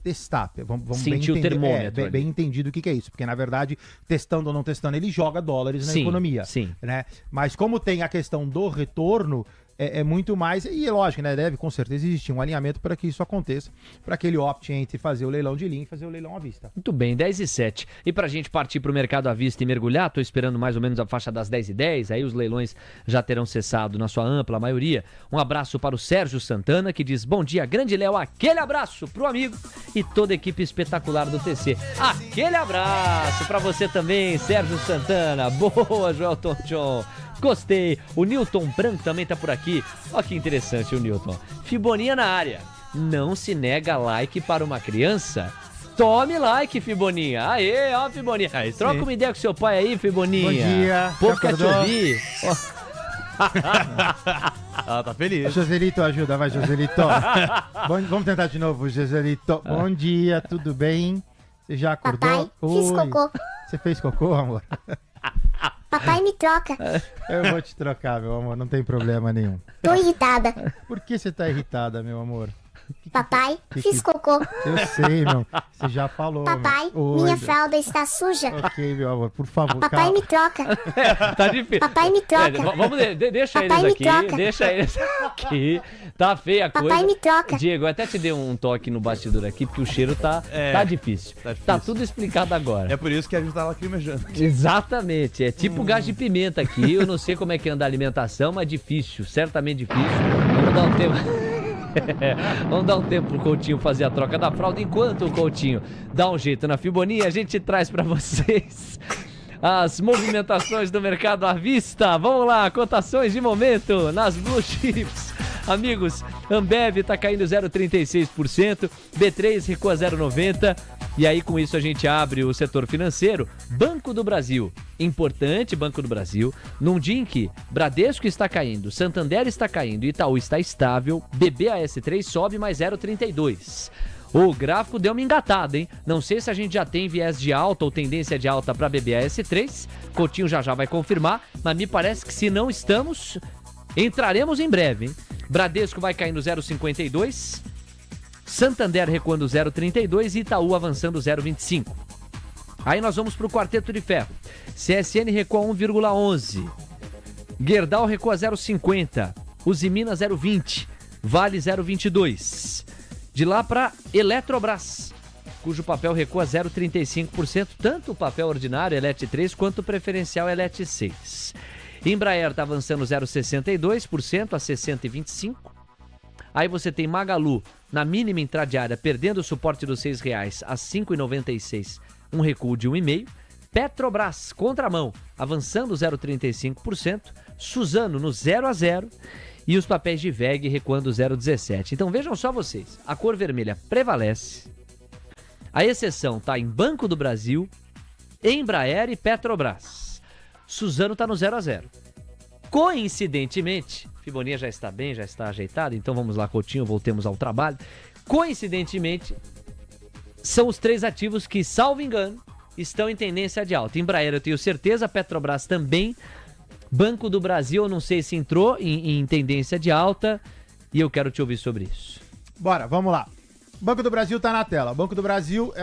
testar. Vamos sentir o termômetro. Bem entendido o que é isso. Porque, na verdade, testando ou não testando, ele joga dólares na economia. Sim. Né? Mas como tem a questão do retorno, é muito mais, e é lógico, né? Deve com certeza existir um alinhamento para que isso aconteça, para que ele opte entre fazer o leilão de linha e fazer o leilão à vista. Muito bem, 10h07. E pra gente partir pro mercado à vista e mergulhar, tô esperando mais ou menos a faixa das 10h10, aí os leilões já terão cessado na sua ampla maioria. Um abraço para o Sérgio Santana, que diz: bom dia, grande Léo, aquele abraço pro amigo e toda a equipe espetacular do TC. Aquele abraço para você também, Sérgio Santana. Boa, Joelton John. Gostei. O Newton Branco também tá por aqui. Olha que interessante o Newton. Fiboninha na área. Não se nega like para uma criança? Tome like, Fiboninha. Aê, ó, Fiboninha. Troca uma ideia com seu pai aí, Fiboninha. Bom dia. O povo quer te ouvir. Ela tá feliz. Joselito, ajuda, vai, Joselito. Vamos tentar de novo, Joselito. Bom dia, tudo bem? Você já acordou? Papai, fiz cocô. Você fez cocô, amor? Papai, me troca. Eu vou te trocar, meu amor, não tem problema nenhum. Tô irritada. Por que você tá irritada, meu amor? Papai, fiz cocô. Eu sei, meu. Você já falou. Papai, meu. minha fralda está suja. Ok, meu amor, por favor. Papai, calma. me troca. Tá difícil. Papai, me troca. Vamos, deixa Papai, eles me aqui. troca. Deixa eles aqui. Tá feia a coisa. Papai, me troca. Diego, eu até te dei um toque no bastidor aqui, porque o cheiro tá difícil. Tá difícil. Tá tudo explicado agora. É por isso que a gente tá lacrimejando. Exatamente, é tipo gás de pimenta aqui. Eu não sei como é que anda a alimentação, mas difícil, certamente difícil. Vamos dar um tempo. Vamos dar um tempo pro Coutinho fazer a troca da fralda. Enquanto o Coutinho dá um jeito na Fiboninha, a gente traz pra vocês as movimentações do mercado à vista. Vamos lá, cotações de momento nas Blue Chips. Amigos, Ambev tá caindo 0,36%, B3 recua 0,90%. E aí com isso a gente abre o setor financeiro. Banco do Brasil, importante Banco do Brasil, num dia em que Bradesco está caindo, Santander está caindo, Itaú está estável, BBAS3 sobe mais 0,32%. O gráfico deu uma engatada, hein? Não sei se a gente já tem viés de alta ou tendência de alta para BBAS3, Coutinho já vai confirmar, mas me parece que se não estamos, entraremos em breve, hein? Bradesco vai caindo 0,52%. Santander recuando 0,32 e Itaú avançando 0,25. Aí nós vamos para o quarteto de ferro. CSN recua 1,11. Gerdau recua 0,50. Usiminas 0,20. Vale 0,22. De lá para Eletrobras, cujo papel recua 0,35%, tanto o papel ordinário Elet 3 quanto o preferencial Elet 6. Embraer está avançando 0,62% a 60,25. Aí você tem Magalu na mínima intradiária, perdendo o suporte dos R$6 a 5,96, um recuo de 1,5%. Petrobras, contramão, avançando 0,35%. Suzano no 0-0. E os papéis de VEG recuando 0,17. Então vejam só vocês, a cor vermelha prevalece. A exceção está em Banco do Brasil, Embraer e Petrobras. Suzano está no 0-0. Coincidentemente, Fiboninha já está bem, já está ajeitado, então vamos lá, Coutinho, voltemos ao trabalho. Coincidentemente, são os três ativos que, salvo engano, estão em tendência de alta. Embraer eu tenho certeza, Petrobras também, Banco do Brasil eu não sei se entrou em tendência de alta e eu quero te ouvir sobre isso. Bora, vamos lá. Banco do Brasil tá na tela. Banco do Brasil,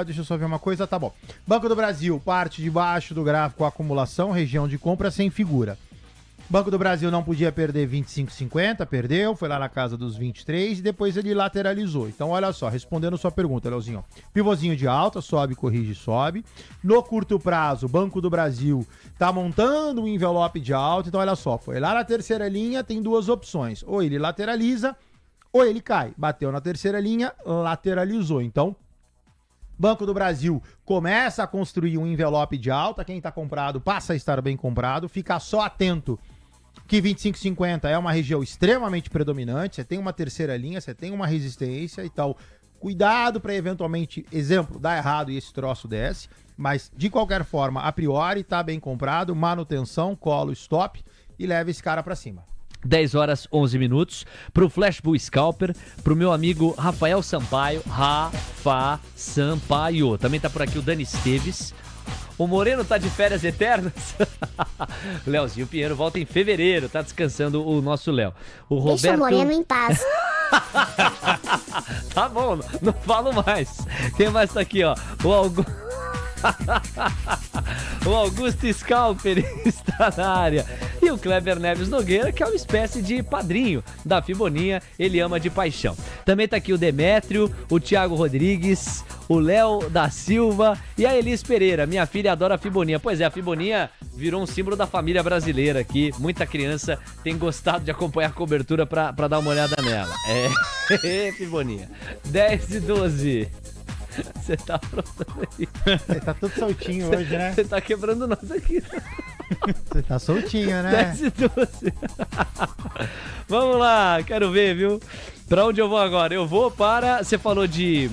deixa eu só ver uma coisa, tá bom. Banco do Brasil, parte de baixo do gráfico, acumulação, região de compra sem figura. Banco do Brasil não podia perder 25,50, perdeu, foi lá na casa dos 23 e depois ele lateralizou. Então, olha só, respondendo sua pergunta, Leozinho. Pivôzinho de alta, sobe, corrige, sobe. No curto prazo, o Banco do Brasil tá montando um envelope de alta. Então, olha só, foi lá na terceira linha, tem duas opções. Ou ele lateraliza, ou ele cai. Bateu na terceira linha, lateralizou. Então, Banco do Brasil começa a construir um envelope de alta, quem está comprado passa a estar bem comprado, fica só atento que 25,50 é uma região extremamente predominante, você tem uma terceira linha, você tem uma resistência e tal. Cuidado para eventualmente, exemplo, dar errado e esse troço desce, mas de qualquer forma, a priori tá bem comprado, manutenção, colo, stop e leva esse cara para cima. 10 horas 11 minutos, pro Flash Bull Scalper, pro meu amigo Rafael Sampaio, Rafa Sampaio. Também tá por aqui o Dani Esteves. O Moreno tá de férias eternas. Leozinho Pinheiro volta em fevereiro, tá descansando o nosso Léo. O Roberto... Deixa o Moreno em paz. Tá bom, não falo mais. Quem mais tá aqui, ó? O Augusto Scalper está na área. E o Kleber Neves Nogueira, que é uma espécie de padrinho da Fiboninha, ele ama de paixão. Também tá aqui o Demétrio, o Thiago Rodrigues, o Léo da Silva e a Elis Pereira. Minha filha adora a Fiboninha. Pois é, a Fiboninha virou um símbolo da família brasileira aqui. Muita criança tem gostado de acompanhar a cobertura pra dar uma olhada nela. Fiboninha. 10 e 12. Você tá aprontando aí. Você tá tudo soltinho hoje, né? Você tá quebrando nós aqui. Você tá soltinho, né? 10 e 12. Vamos lá, quero ver, viu? Pra onde eu vou agora? Eu vou para... Você falou de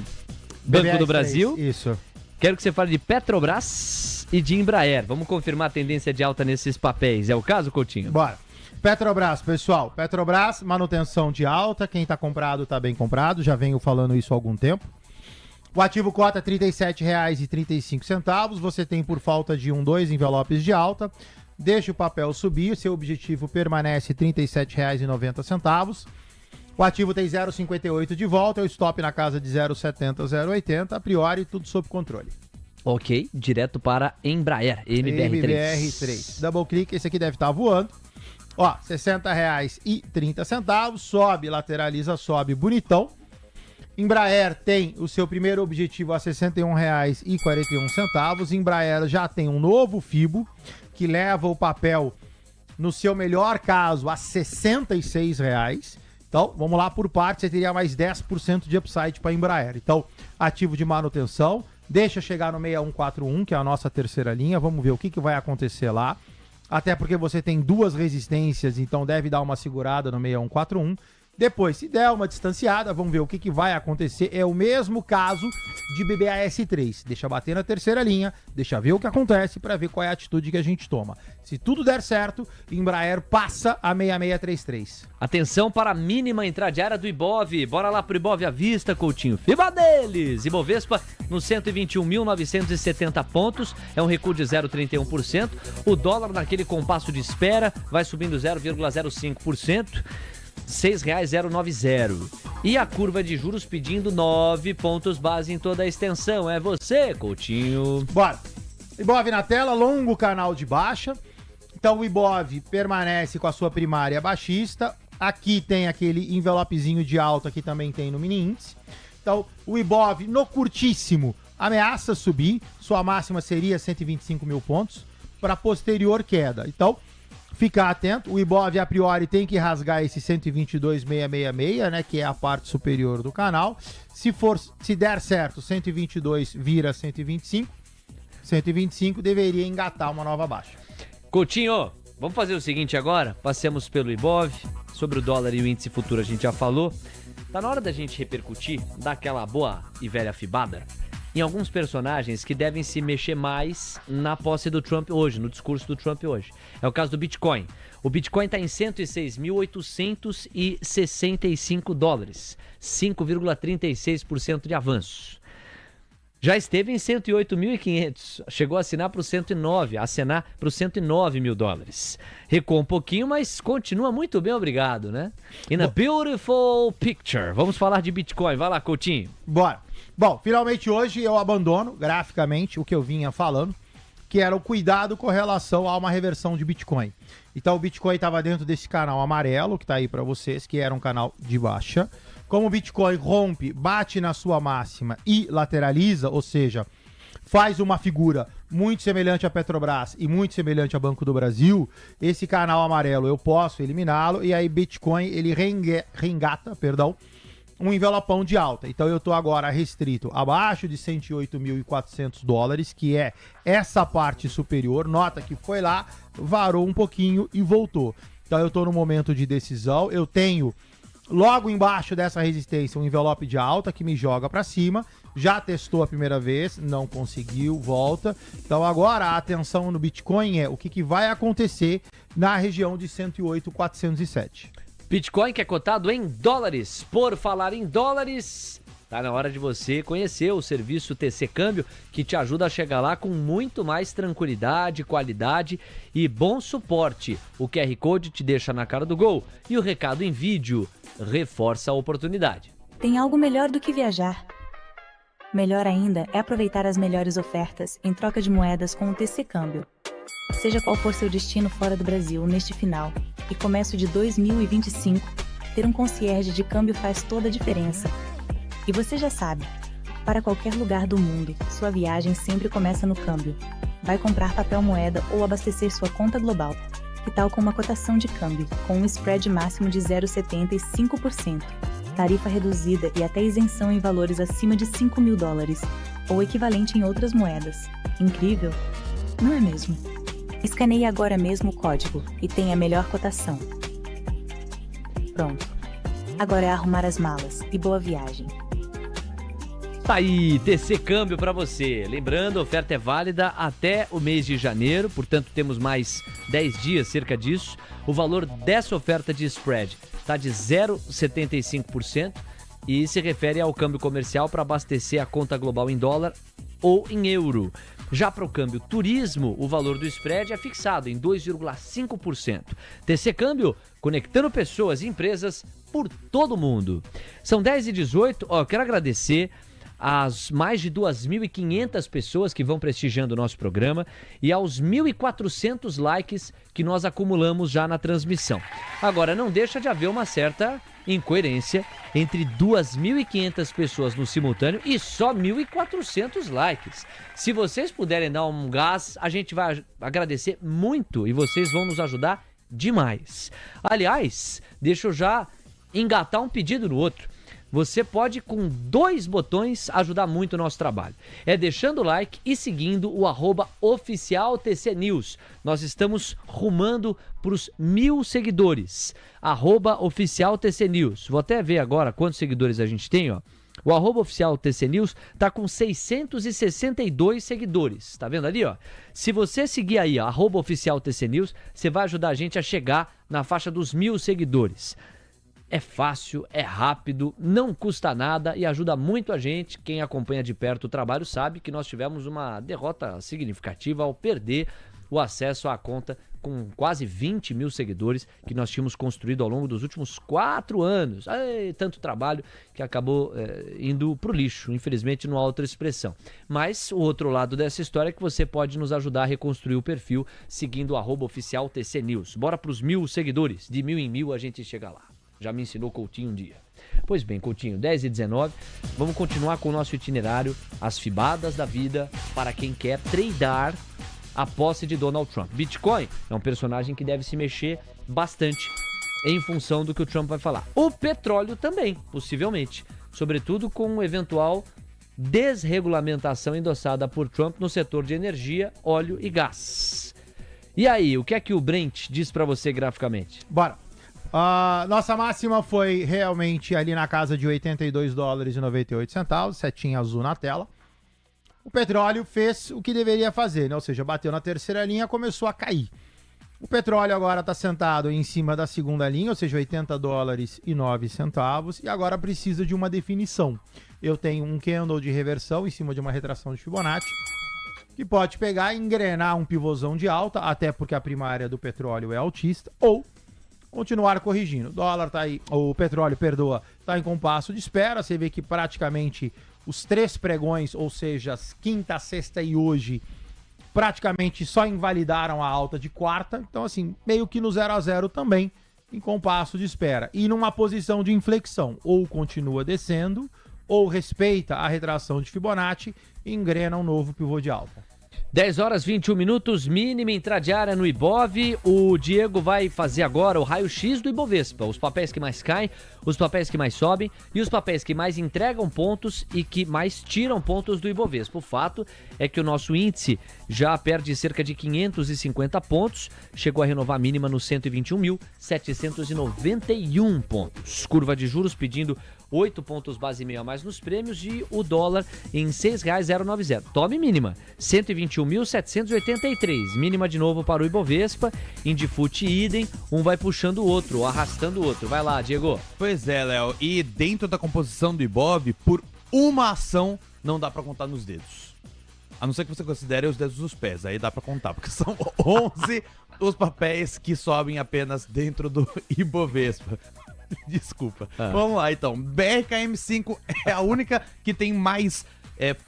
Banco BBR3, do Brasil. Isso. Quero que você fale de Petrobras e de Embraer. Vamos confirmar a tendência de alta nesses papéis. É o caso, Coutinho? Bora. Petrobras, pessoal. Petrobras, manutenção de alta. Quem tá comprado tá bem comprado. Já venho falando isso há algum tempo. O ativo cota R$ 37,35. Você tem por falta de 2 envelopes de alta. Deixa o papel subir. Seu objetivo permanece R$ 37,90. O ativo tem 0,58 de volta. O stop na casa de 0,70, 0,80. A priori, tudo sob controle. Ok, direto para Embraer, MBR3. MBR3. Double click, esse aqui deve estar voando. Ó, R$ 60,30. Sobe, lateraliza, sobe, bonitão. Embraer tem o seu primeiro objetivo a R$ 61,41. Embraer já tem um novo FIBO que leva o papel, no seu melhor caso, a R$ 66,00. Então, vamos lá por parte, você teria mais 10% de upside para Embraer. Então, ativo de manutenção, deixa chegar no 6141, que é a nossa terceira linha. Vamos ver o que vai acontecer lá. Até porque você tem 2 resistências, então deve dar uma segurada no 6141. Depois, se der uma distanciada, vamos ver o que vai acontecer. É o mesmo caso de BBAS3. Deixa bater na terceira linha, deixa ver o que acontece para ver qual é a atitude que a gente toma. Se tudo der certo, Embraer passa a 6633. Atenção para a mínima intradiária do Ibov. Bora lá pro Ibov à vista, Coutinho. FIBA deles! Ibovespa nos 121.970 pontos. É um recuo de 0,31%. O dólar naquele compasso de espera vai subindo 0,05%. R$ 6,090. E a curva de juros pedindo 9 pontos base em toda a extensão. É você, Coutinho. Bora. Ibov na tela, longo canal de baixa. Então o Ibov permanece com a sua primária baixista. Aqui tem aquele envelopezinho de alta que também tem no mini índice. Então o Ibov no curtíssimo ameaça subir. Sua máxima seria 125 mil pontos para posterior queda. Então ficar atento, o Ibov a priori tem que rasgar esse 122,666, né, que é a parte superior do canal. Se der certo, 122 vira 125. 125 deveria engatar uma nova baixa. Coutinho, vamos fazer o seguinte agora, passemos pelo Ibov, sobre o dólar e o índice futuro a gente já falou. Tá na hora da gente repercutir, dar aquela boa e velha fibada em alguns personagens que devem se mexer mais na posse do Trump hoje, no discurso do Trump hoje. É o caso do Bitcoin. O Bitcoin está em 106.865 dólares, 5,36% de avanço. Já esteve em 108.500, chegou a acenar para os 109 mil dólares. Recuou um pouquinho, mas continua muito bem, obrigado, né? In a beautiful picture. Vamos falar de Bitcoin. Vai lá, Coutinho. Bora. Bom, finalmente hoje eu abandono graficamente o que eu vinha falando, que era o cuidado com relação a uma reversão de Bitcoin. Então o Bitcoin estava dentro desse canal amarelo, que está aí para vocês, que era um canal de baixa. Como o Bitcoin rompe, bate na sua máxima e lateraliza, ou seja, faz uma figura muito semelhante a Petrobras e muito semelhante a Banco do Brasil, esse canal amarelo eu posso eliminá-lo e aí Bitcoin ele reengata, um envelopão de alta. Então eu tô agora restrito abaixo de 108.400 dólares, que é essa parte superior. Nota que foi lá, varou um pouquinho e voltou. Então eu tô no momento de decisão. Eu tenho logo embaixo dessa resistência um envelope de alta que me joga para cima. Já testou a primeira vez, não conseguiu, volta. Então agora a atenção no Bitcoin é o que vai acontecer na região de 108.407. Bitcoin que é cotado em dólares. Por falar em dólares, tá na hora de você conhecer o serviço TC Câmbio, que te ajuda a chegar lá com muito mais tranquilidade, qualidade e bom suporte. O QR Code te deixa na cara do gol e o recado em vídeo reforça a oportunidade. Tem algo melhor do que viajar. Melhor ainda é aproveitar as melhores ofertas em troca de moedas com o TC Câmbio. Seja qual for seu destino fora do Brasil neste final e começo de 2025, ter um concierge de câmbio faz toda a diferença. E você já sabe, para qualquer lugar do mundo, sua viagem sempre começa no câmbio. Vai comprar papel moeda ou abastecer sua conta global. Que tal com uma cotação de câmbio, com um spread máximo de 0,75%, tarifa reduzida e até isenção em valores acima de 5 mil dólares, ou equivalente em outras moedas. Incrível, não é mesmo? Escaneie agora mesmo o código e tenha a melhor cotação. Pronto. Agora é arrumar as malas e boa viagem. Tá aí, TC Câmbio para você. Lembrando, a oferta é válida até o mês de janeiro, portanto temos mais 10 dias, cerca disso. O valor dessa oferta de spread está de 0,75% e se refere ao câmbio comercial para abastecer a conta global em dólar ou em euro. Já para o câmbio turismo, o valor do spread é fixado em 2,5%. TC Câmbio, conectando pessoas e empresas por todo o mundo. São 10h18, eu quero agradecer às mais de 2.500 pessoas que vão prestigiando o nosso programa e aos 1.400 likes que nós acumulamos já na transmissão. Agora, não deixa de haver uma certa incoerência entre 2.500 pessoas no simultâneo e só 1.400 likes. Se vocês puderem dar um gás, a gente vai agradecer muito e vocês vão nos ajudar demais. Aliás, deixa eu já engatar um pedido no outro. Você pode, com 2 botões, ajudar muito o nosso trabalho. É deixando o like e seguindo o @oficialtcnews. Nós estamos rumando para os 1.000 seguidores. @oficialtcnews. Vou até ver agora quantos seguidores a gente tem, ó. O @oficialtcnews tá com 662 seguidores. Tá vendo ali, ó? Se você seguir aí, @oficialtcnews, você vai ajudar a gente a chegar na faixa dos 1.000 seguidores. É fácil, é rápido, não custa nada e ajuda muito a gente. Quem acompanha de perto o trabalho sabe que nós tivemos uma derrota significativa ao perder o acesso à conta com quase 20.000 seguidores que nós tínhamos construído ao longo dos últimos 4 anos. Tanto trabalho que acabou indo pro lixo, infelizmente não há outra expressão. Mas o outro lado dessa história é que você pode nos ajudar a reconstruir o perfil seguindo o @oficialtcnews. Bora pros 1.000 seguidores, de 1.000 em 1.000 a gente chega lá. Já me ensinou Coutinho um dia. Pois bem, Coutinho, 10h19, vamos continuar com o nosso itinerário, as fibadas da vida para quem quer tradar a posse de Donald Trump. Bitcoin é um personagem que deve se mexer bastante em função do que o Trump vai falar. O petróleo também, possivelmente, sobretudo com eventual desregulamentação endossada por Trump no setor de energia, óleo e gás. E aí, o que é que o Brent diz para você graficamente? Bora. Nossa máxima foi realmente ali na casa de $82,98, setinha azul na tela. O petróleo fez o que deveria fazer, né? Ou seja, bateu na terceira linha, começou a cair. O petróleo agora está sentado em cima da segunda linha, ou seja, $80,09, e agora precisa de uma definição. Eu tenho um candle de reversão em cima de uma retração de Fibonacci, que pode pegar e engrenar um pivôzão de alta, até porque a primária do petróleo é altista, ou continuar corrigindo. O dólar tá aí, o petróleo, perdoa, tá em compasso de espera. Você vê que praticamente os 3 pregões, ou seja, quinta, sexta e hoje, praticamente só invalidaram a alta de quarta. Então, assim, meio que no 0 a 0 também, em compasso de espera. E numa posição de inflexão, ou continua descendo, ou respeita a retração de Fibonacci e engrena um novo pivô de alta. 10 horas 21 minutos, mínima intradiária no Ibov. O Diego vai fazer agora o raio-x do Ibovespa. Os papéis que mais caem, os papéis que mais sobem e os papéis que mais entregam pontos e que mais tiram pontos do Ibovespa. O fato é que o nosso índice já perde cerca de 550 pontos. Chegou a renovar a mínima nos 121.791 pontos. Curva de juros pedindo 8 pontos base e meio a mais nos prêmios e o dólar em R$ 6,090. Tome mínima, 121.783. Mínima de novo para o Ibovespa. Indifute idem, um vai puxando o outro, arrastando o outro. Vai lá, Diego. Pois é, Léo. E dentro da composição do Ibov, por uma ação, não dá pra contar nos dedos. A não ser que você considere os dedos dos pés. Aí dá pra contar, porque são 11 os papéis que sobem apenas dentro do Ibovespa. Desculpa. Vamos lá, então. BRKM5 é a única que tem mais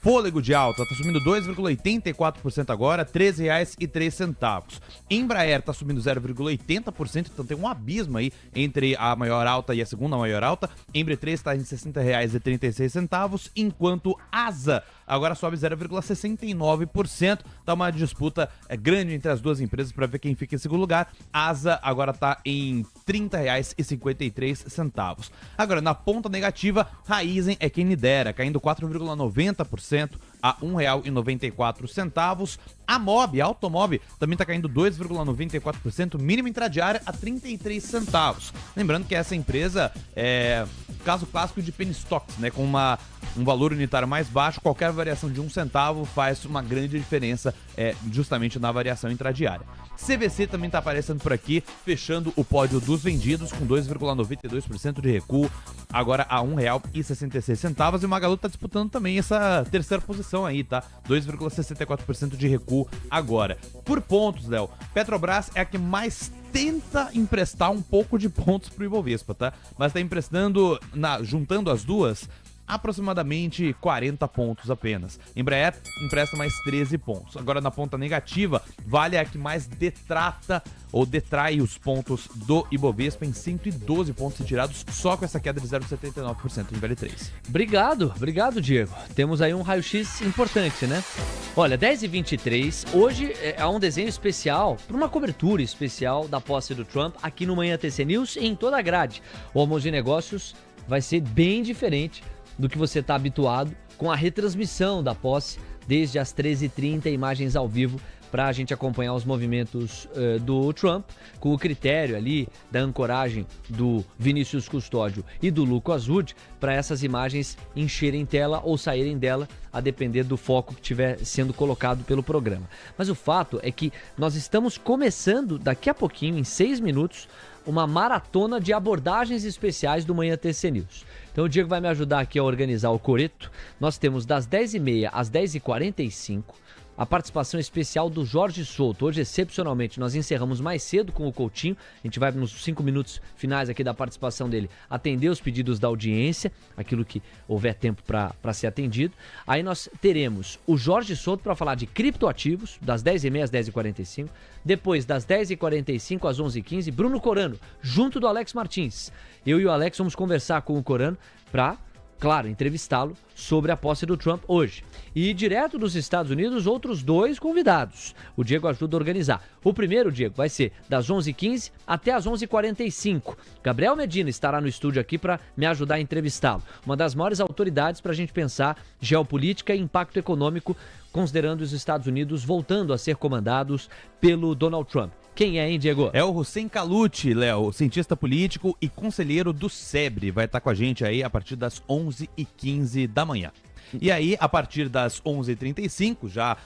fôlego de alta. Tá subindo 2,84% agora, R$ 13,03. Embraer tá subindo 0,80%, então tem um abismo aí entre a maior alta e a segunda maior alta. Embre 3 tá em R$ 60,36, enquanto Asa agora sobe 0,69%. Tá uma disputa grande entre as duas empresas para ver quem fica em segundo lugar. Asa agora tá em R$ 30,53. Agora, na ponta negativa, Raizen é quem lidera, caindo 4,90% a R$ 1,94. A Mob, a Automob, também está caindo 2,94%, mínima intradiária a 33 centavos. Lembrando que essa empresa é caso clássico de penny stocks, né? Com um valor unitário mais baixo, qualquer variação de 1 centavo faz uma grande diferença justamente na variação intradiária. CVC também está aparecendo por aqui, fechando o pódio dos vendidos com 2,92% de recuo, agora a R$ 1,66. E o Magalu está disputando também essa terceira posição aí, tá? 2,64% de recuo agora. Por pontos, Léo, Petrobras é a que mais tenta emprestar um pouco de pontos pro Ibovespa, tá? Mas está emprestando, juntando as duas, aproximadamente 40 pontos apenas. Embraer empresta mais 13 pontos. Agora, na ponta negativa, Vale é a que mais detrai os pontos do Ibovespa em 112 pontos retirados, só com essa queda de 0,79% em Vale 3. Obrigado, Diego. Temos aí um raio-x importante, né? Olha, 10h23, hoje há um desenho especial, para uma cobertura especial da posse do Trump aqui no Manhã TC News e em toda a grade. O Almoço de Negócios vai ser bem diferente do que você está habituado, com a retransmissão da posse desde as 13h30, imagens ao vivo para a gente acompanhar os movimentos do Trump, com o critério ali da ancoragem do Vinícius Custódio e do Luco Azud, para essas imagens encherem tela ou saírem dela, a depender do foco que estiver sendo colocado pelo programa. Mas o fato é que nós estamos começando, daqui a pouquinho, em 6 minutos, uma maratona de abordagens especiais do Manhã TC News. Então o Diego vai me ajudar aqui a organizar o coreto. Nós temos das 10h30 às 10h45 a participação especial do Jorge Souto. Hoje, excepcionalmente, nós encerramos mais cedo com o Coutinho. A gente vai, nos 5 minutos finais aqui da participação dele, atender os pedidos da audiência, aquilo que houver tempo para ser atendido. Aí nós teremos o Jorge Souto para falar de criptoativos, das 10h30 às 10h45. Depois, das 10h45 às 11h15, Bruno Corano, junto do Alex Martins. Eu e o Alex vamos conversar com o Corano para, claro, entrevistá-lo sobre a posse do Trump hoje. E direto dos Estados Unidos, outros 2 convidados. O Diego ajuda a organizar. O primeiro, Diego, vai ser das 11h15 até as 11h45. Gabriel Medina estará no estúdio aqui para me ajudar a entrevistá-lo. Uma das maiores autoridades para a gente pensar geopolítica e impacto econômico, considerando os Estados Unidos voltando a ser comandados pelo Donald Trump. Quem é, hein, Diego? É o Hussein Kaluti, Léo, cientista político e conselheiro do SEBRE. Vai estar com a gente aí a partir das 11h15 da manhã. E aí, a partir das 11h35, já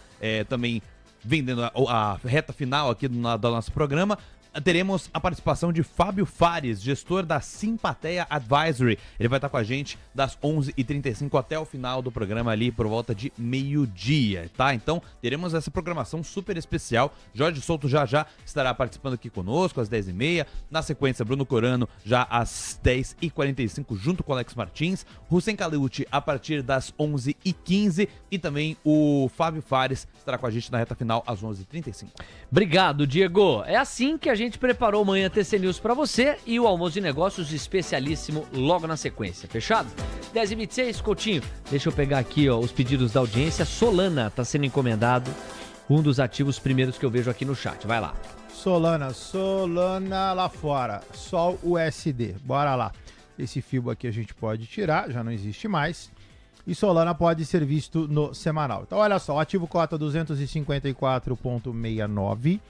também vendendo a reta final aqui do nosso programa, teremos a participação de Fábio Fares, gestor da Simpatia Advisory. Ele vai estar com a gente das 11h35 até o final do programa ali por volta de meio-dia, tá? Então, teremos essa programação super especial. Jorge Souto já estará participando aqui conosco às 10h30. Na sequência, Bruno Corano já às 10h45 junto com o Alex Martins. Hussein Kaluti a partir das 11h15 e também o Fábio Fares estará com a gente na reta final às 11h35. Obrigado, Diego. É assim que a gente preparou o Manhã TC News para você e o Almoço de Negócios especialíssimo logo na sequência. Fechado? 10h26, Coutinho. Deixa eu pegar aqui os pedidos da audiência. Solana está sendo encomendado um dos ativos primeiros que eu vejo aqui no chat. Vai lá. Solana lá fora, Sol USD, bora lá. Esse FIBO aqui a gente pode tirar, já não existe mais. E Solana pode ser visto no semanal. Então olha só, o ativo cota 254,69.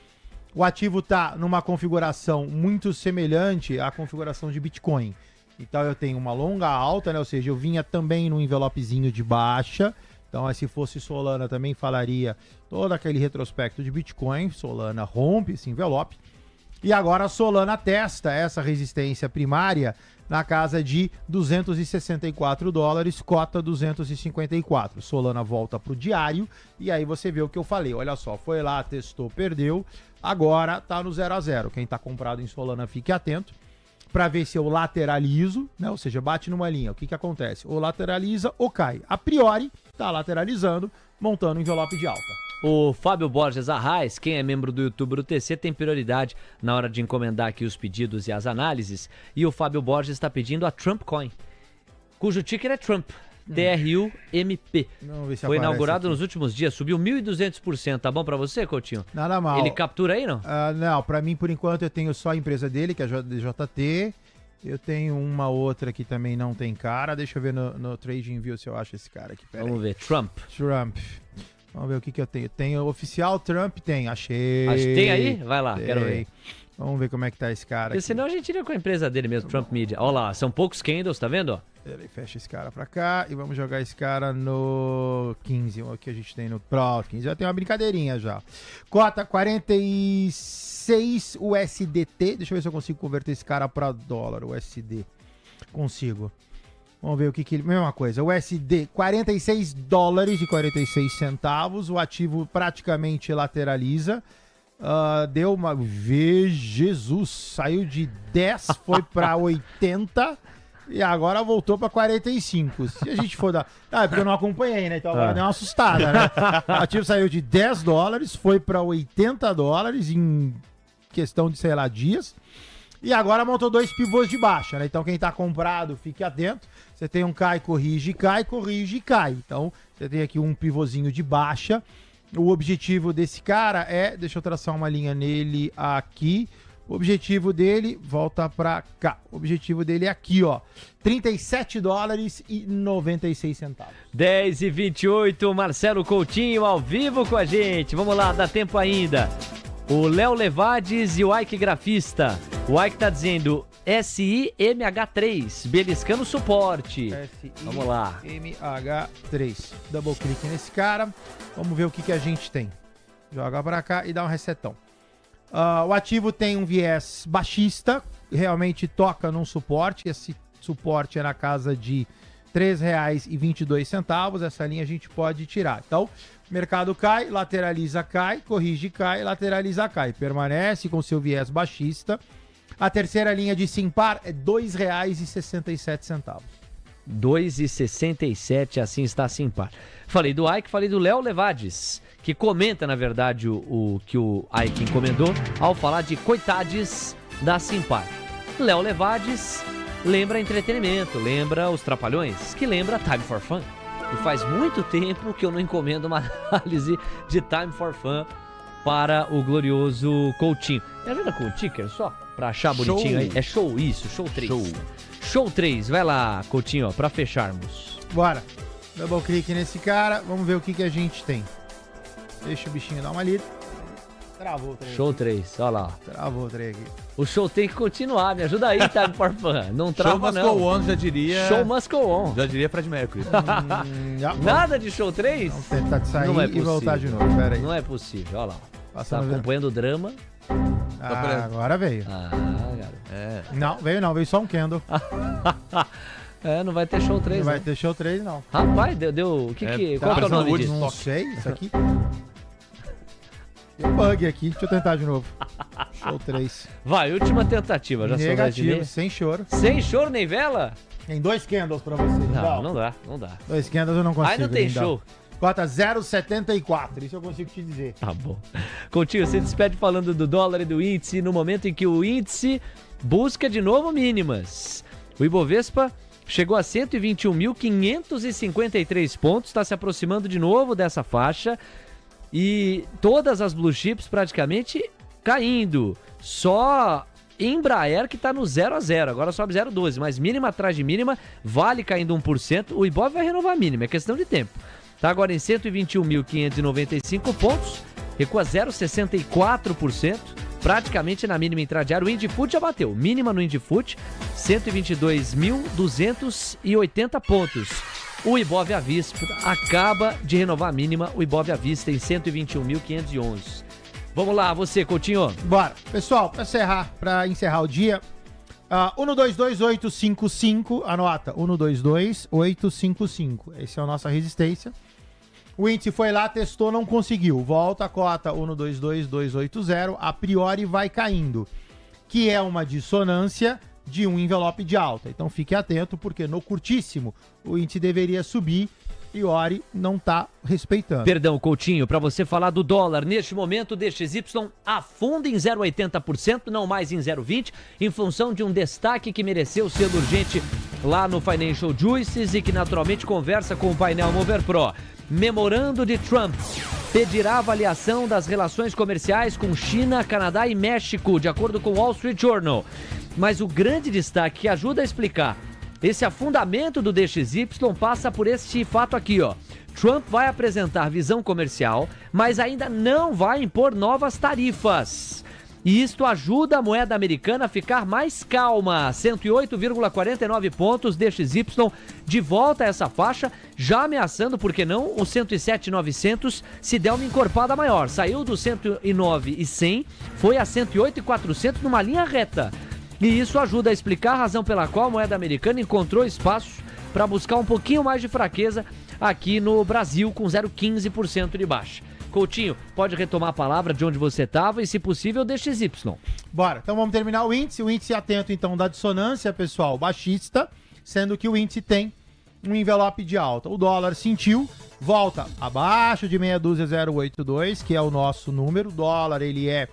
O ativo está numa configuração muito semelhante à configuração de Bitcoin. Então eu tenho uma longa alta, né? Ou seja, eu vinha também no envelopezinho de baixa. Então, se fosse Solana, também falaria todo aquele retrospecto de Bitcoin. Solana rompe esse envelope. E agora a Solana testa essa resistência primária na casa de $264, cota 254. Solana volta para o diário e aí você vê o que eu falei. Olha só, foi lá, testou, perdeu. Agora tá no 0 a 0. Quem está comprado em Solana, fique atento para ver se eu lateralizo, né? Ou seja, bate numa linha. O que acontece? Ou lateraliza ou cai. A priori, tá lateralizando, montando envelope de alta. O Fábio Borges Arraes, quem é membro do YouTube do TC, tem prioridade na hora de encomendar aqui os pedidos e as análises. E o Fábio Borges está pedindo a Trump Coin, cujo ticker é Trump, TRUMP. Foi inaugurado nos últimos dias, subiu 1.200%. Tá bom pra você, Coutinho? Nada mal. Ele captura aí, não? Não, pra mim, por enquanto, eu tenho só a empresa dele, que é a JT. Eu tenho uma outra que também não tem cara. Deixa eu ver no TradingView se eu acho esse cara aqui. Vamos ver, Trump. Vamos ver o que eu tenho. Tem o oficial Trump, tem. Achei. Tem aí? Vai lá, quero ver. Vamos ver como é que tá esse cara. Porque senão a gente iria com a empresa dele mesmo, Trump Media. Olha lá, são poucos candles, tá vendo? Peraí, fecha esse cara pra cá e vamos jogar esse cara no 15. O que a gente tem no Pro 15. Já tem uma brincadeirinha já. Cota 46 USDT. Deixa eu ver se eu consigo converter esse cara pra dólar, USD. Consigo. Vamos ver o que ele... Mesma coisa, USD, $46,46. O ativo praticamente lateraliza. Deu uma... Jesus, saiu de 10, foi para 80 e agora voltou para 45. Se a gente for dar... é porque eu não acompanhei, né? Então agora deu uma assustada, né? O ativo saiu de $10, foi para $80 em questão de, sei lá, dias. E agora montou 2 pivôs de baixa, né? Então quem tá comprado, fique atento. Você tem um cai, corrige, cai. Então você tem aqui um pivôzinho de baixa. O objetivo desse cara é... Deixa eu traçar uma linha nele aqui. O objetivo dele... Volta pra cá. O objetivo dele é aqui, ó. $37,96. 10h28, Marcelo Coutinho ao vivo com a gente. Vamos lá, dá tempo ainda. O Léo Levades e o Ike Grafista. O Ike tá dizendo SIMH3, beliscando suporte. Vamos lá. SIMH3. Double clique nesse cara. Vamos ver o que a gente tem. Joga pra cá e dá um resetão. O ativo tem um viés baixista. Realmente toca num suporte. Esse suporte é na casa de R$3,22. Essa linha a gente pode tirar. Então, mercado cai, lateraliza, cai, corrige, cai, lateraliza, cai. Permanece com seu viés baixista. A terceira linha de Simpar é R$2,67. 2,67, assim está Simpar. Falei do Ike, falei do Léo Levades, que comenta, na verdade, o que o Ike encomendou ao falar de coitades da Simpar. Léo Levades lembra entretenimento, lembra os Trapalhões, que lembra Time for Fun. E faz muito tempo que eu não encomendo uma análise de Time for Fun para o glorioso Coutinho. Me ajuda com o ticker só, pra achar bonitinho aí. É show isso, show 3. Show 3, vai lá, Coutinho, ó, pra fecharmos. Bora. Double clique nesse cara, vamos ver o que a gente tem. Deixa o bichinho dar uma lida. Travou o trem. Show 3, olha lá. Travou o trem aqui. O show tem que continuar, me ajuda aí, Time for Fun. Não trava não. Show must go on, já diria... Show must go on. Já diria Fred Mercury. Nada de show 3? Vamos tentar de sair é e voltar de novo, pera aí. Não é possível, olha lá. Tá Passando acompanhando o drama. Agora veio. Garoto. Não, veio só um candle. Não vai ter show 3, Não vai ter show 3, não. Rapaz, deu... Qual que é o nome disso? Não sei, isso aqui... Tem um bug aqui, deixa eu tentar de novo. Show 3. Vai, última tentativa, já são 10 e meia. Sem choro. Sem choro nem vela? Tem 2 candles pra você. Não dá. 2 candles eu não consigo. Aí não tem show. Cota 0,74, isso eu consigo te dizer. Tá bom. Coutinho, você despede falando do dólar e do índice no momento em que o índice busca de novo mínimas. O Ibovespa chegou a 121.553 pontos, está se aproximando de novo dessa faixa. E todas as blue chips praticamente caindo. Só Embraer que está no 0 a 0, agora sobe 0,12, mas mínima atrás de mínima, Vale caindo 1%, o Ibov vai renovar a mínima, é questão de tempo. Está agora em 121.595 pontos, recua 0,64%, praticamente na mínima intradiária. O Indifut já bateu, mínima no Indifut, 122.280 pontos. O Ibov à vista acaba de renovar a mínima, o Ibov à vista em 121.511. Vamos lá, você, Coutinho. Bora. Pessoal, para encerrar o dia, 122855, anota, 122855. Essa é a nossa resistência. O índice foi lá, testou, não conseguiu. Volta a cota 122280, a priori vai caindo, que é uma dissonância de um envelope de alta. Então fique atento, porque no curtíssimo o índice deveria subir e o Ori não está respeitando. Perdão, Coutinho, para você falar do dólar, neste momento o DXY afunda em 0,80%, não mais em 0,20%, em função de um destaque que mereceu ser urgente lá no Financial Juices e que naturalmente conversa com o painel Mover Pro. Memorando de Trump pedirá avaliação das relações comerciais com China, Canadá e México, de acordo com o Wall Street Journal. Mas o grande destaque que ajuda a explicar esse afundamento do DXY passa por este fato aqui, ó. Trump vai apresentar visão comercial, mas ainda não vai impor novas tarifas. E isto ajuda a moeda americana a ficar mais calma. 108,49 pontos, DXY de volta a essa faixa, já ameaçando, por que não, o 107,900 se der uma encorpada maior. Saiu do 109,100, foi a 108,400 numa linha reta. E isso ajuda a explicar a razão pela qual a moeda americana encontrou espaço para buscar um pouquinho mais de fraqueza aqui no Brasil, com 0,15% de baixa. Coutinho, pode retomar a palavra de onde você estava e, se possível, DXY. Bora, então vamos terminar o índice atento então da dissonância, pessoal, baixista, sendo que o índice tem um envelope de alta. O dólar sentiu, volta abaixo de meia dúzia 0,82, que é o nosso número. O dólar, ele é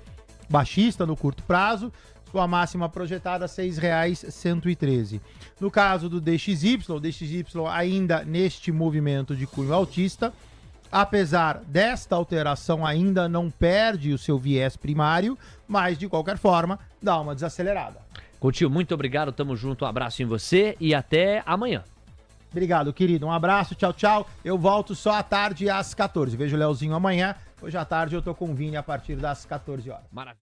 baixista no curto prazo, sua máxima projetada R$ 6,113. No caso do DXY, o DXY ainda neste movimento de cunho altista, apesar desta alteração ainda não perde o seu viés primário, mas de qualquer forma dá uma desacelerada. Coutinho, muito obrigado, tamo junto, um abraço em você e até amanhã. Obrigado, querido, um abraço, tchau, tchau. Eu volto só à tarde às 14. Vejo o Leozinho amanhã. Hoje à tarde eu tô com o Vini a partir das 14 horas. Maravilha.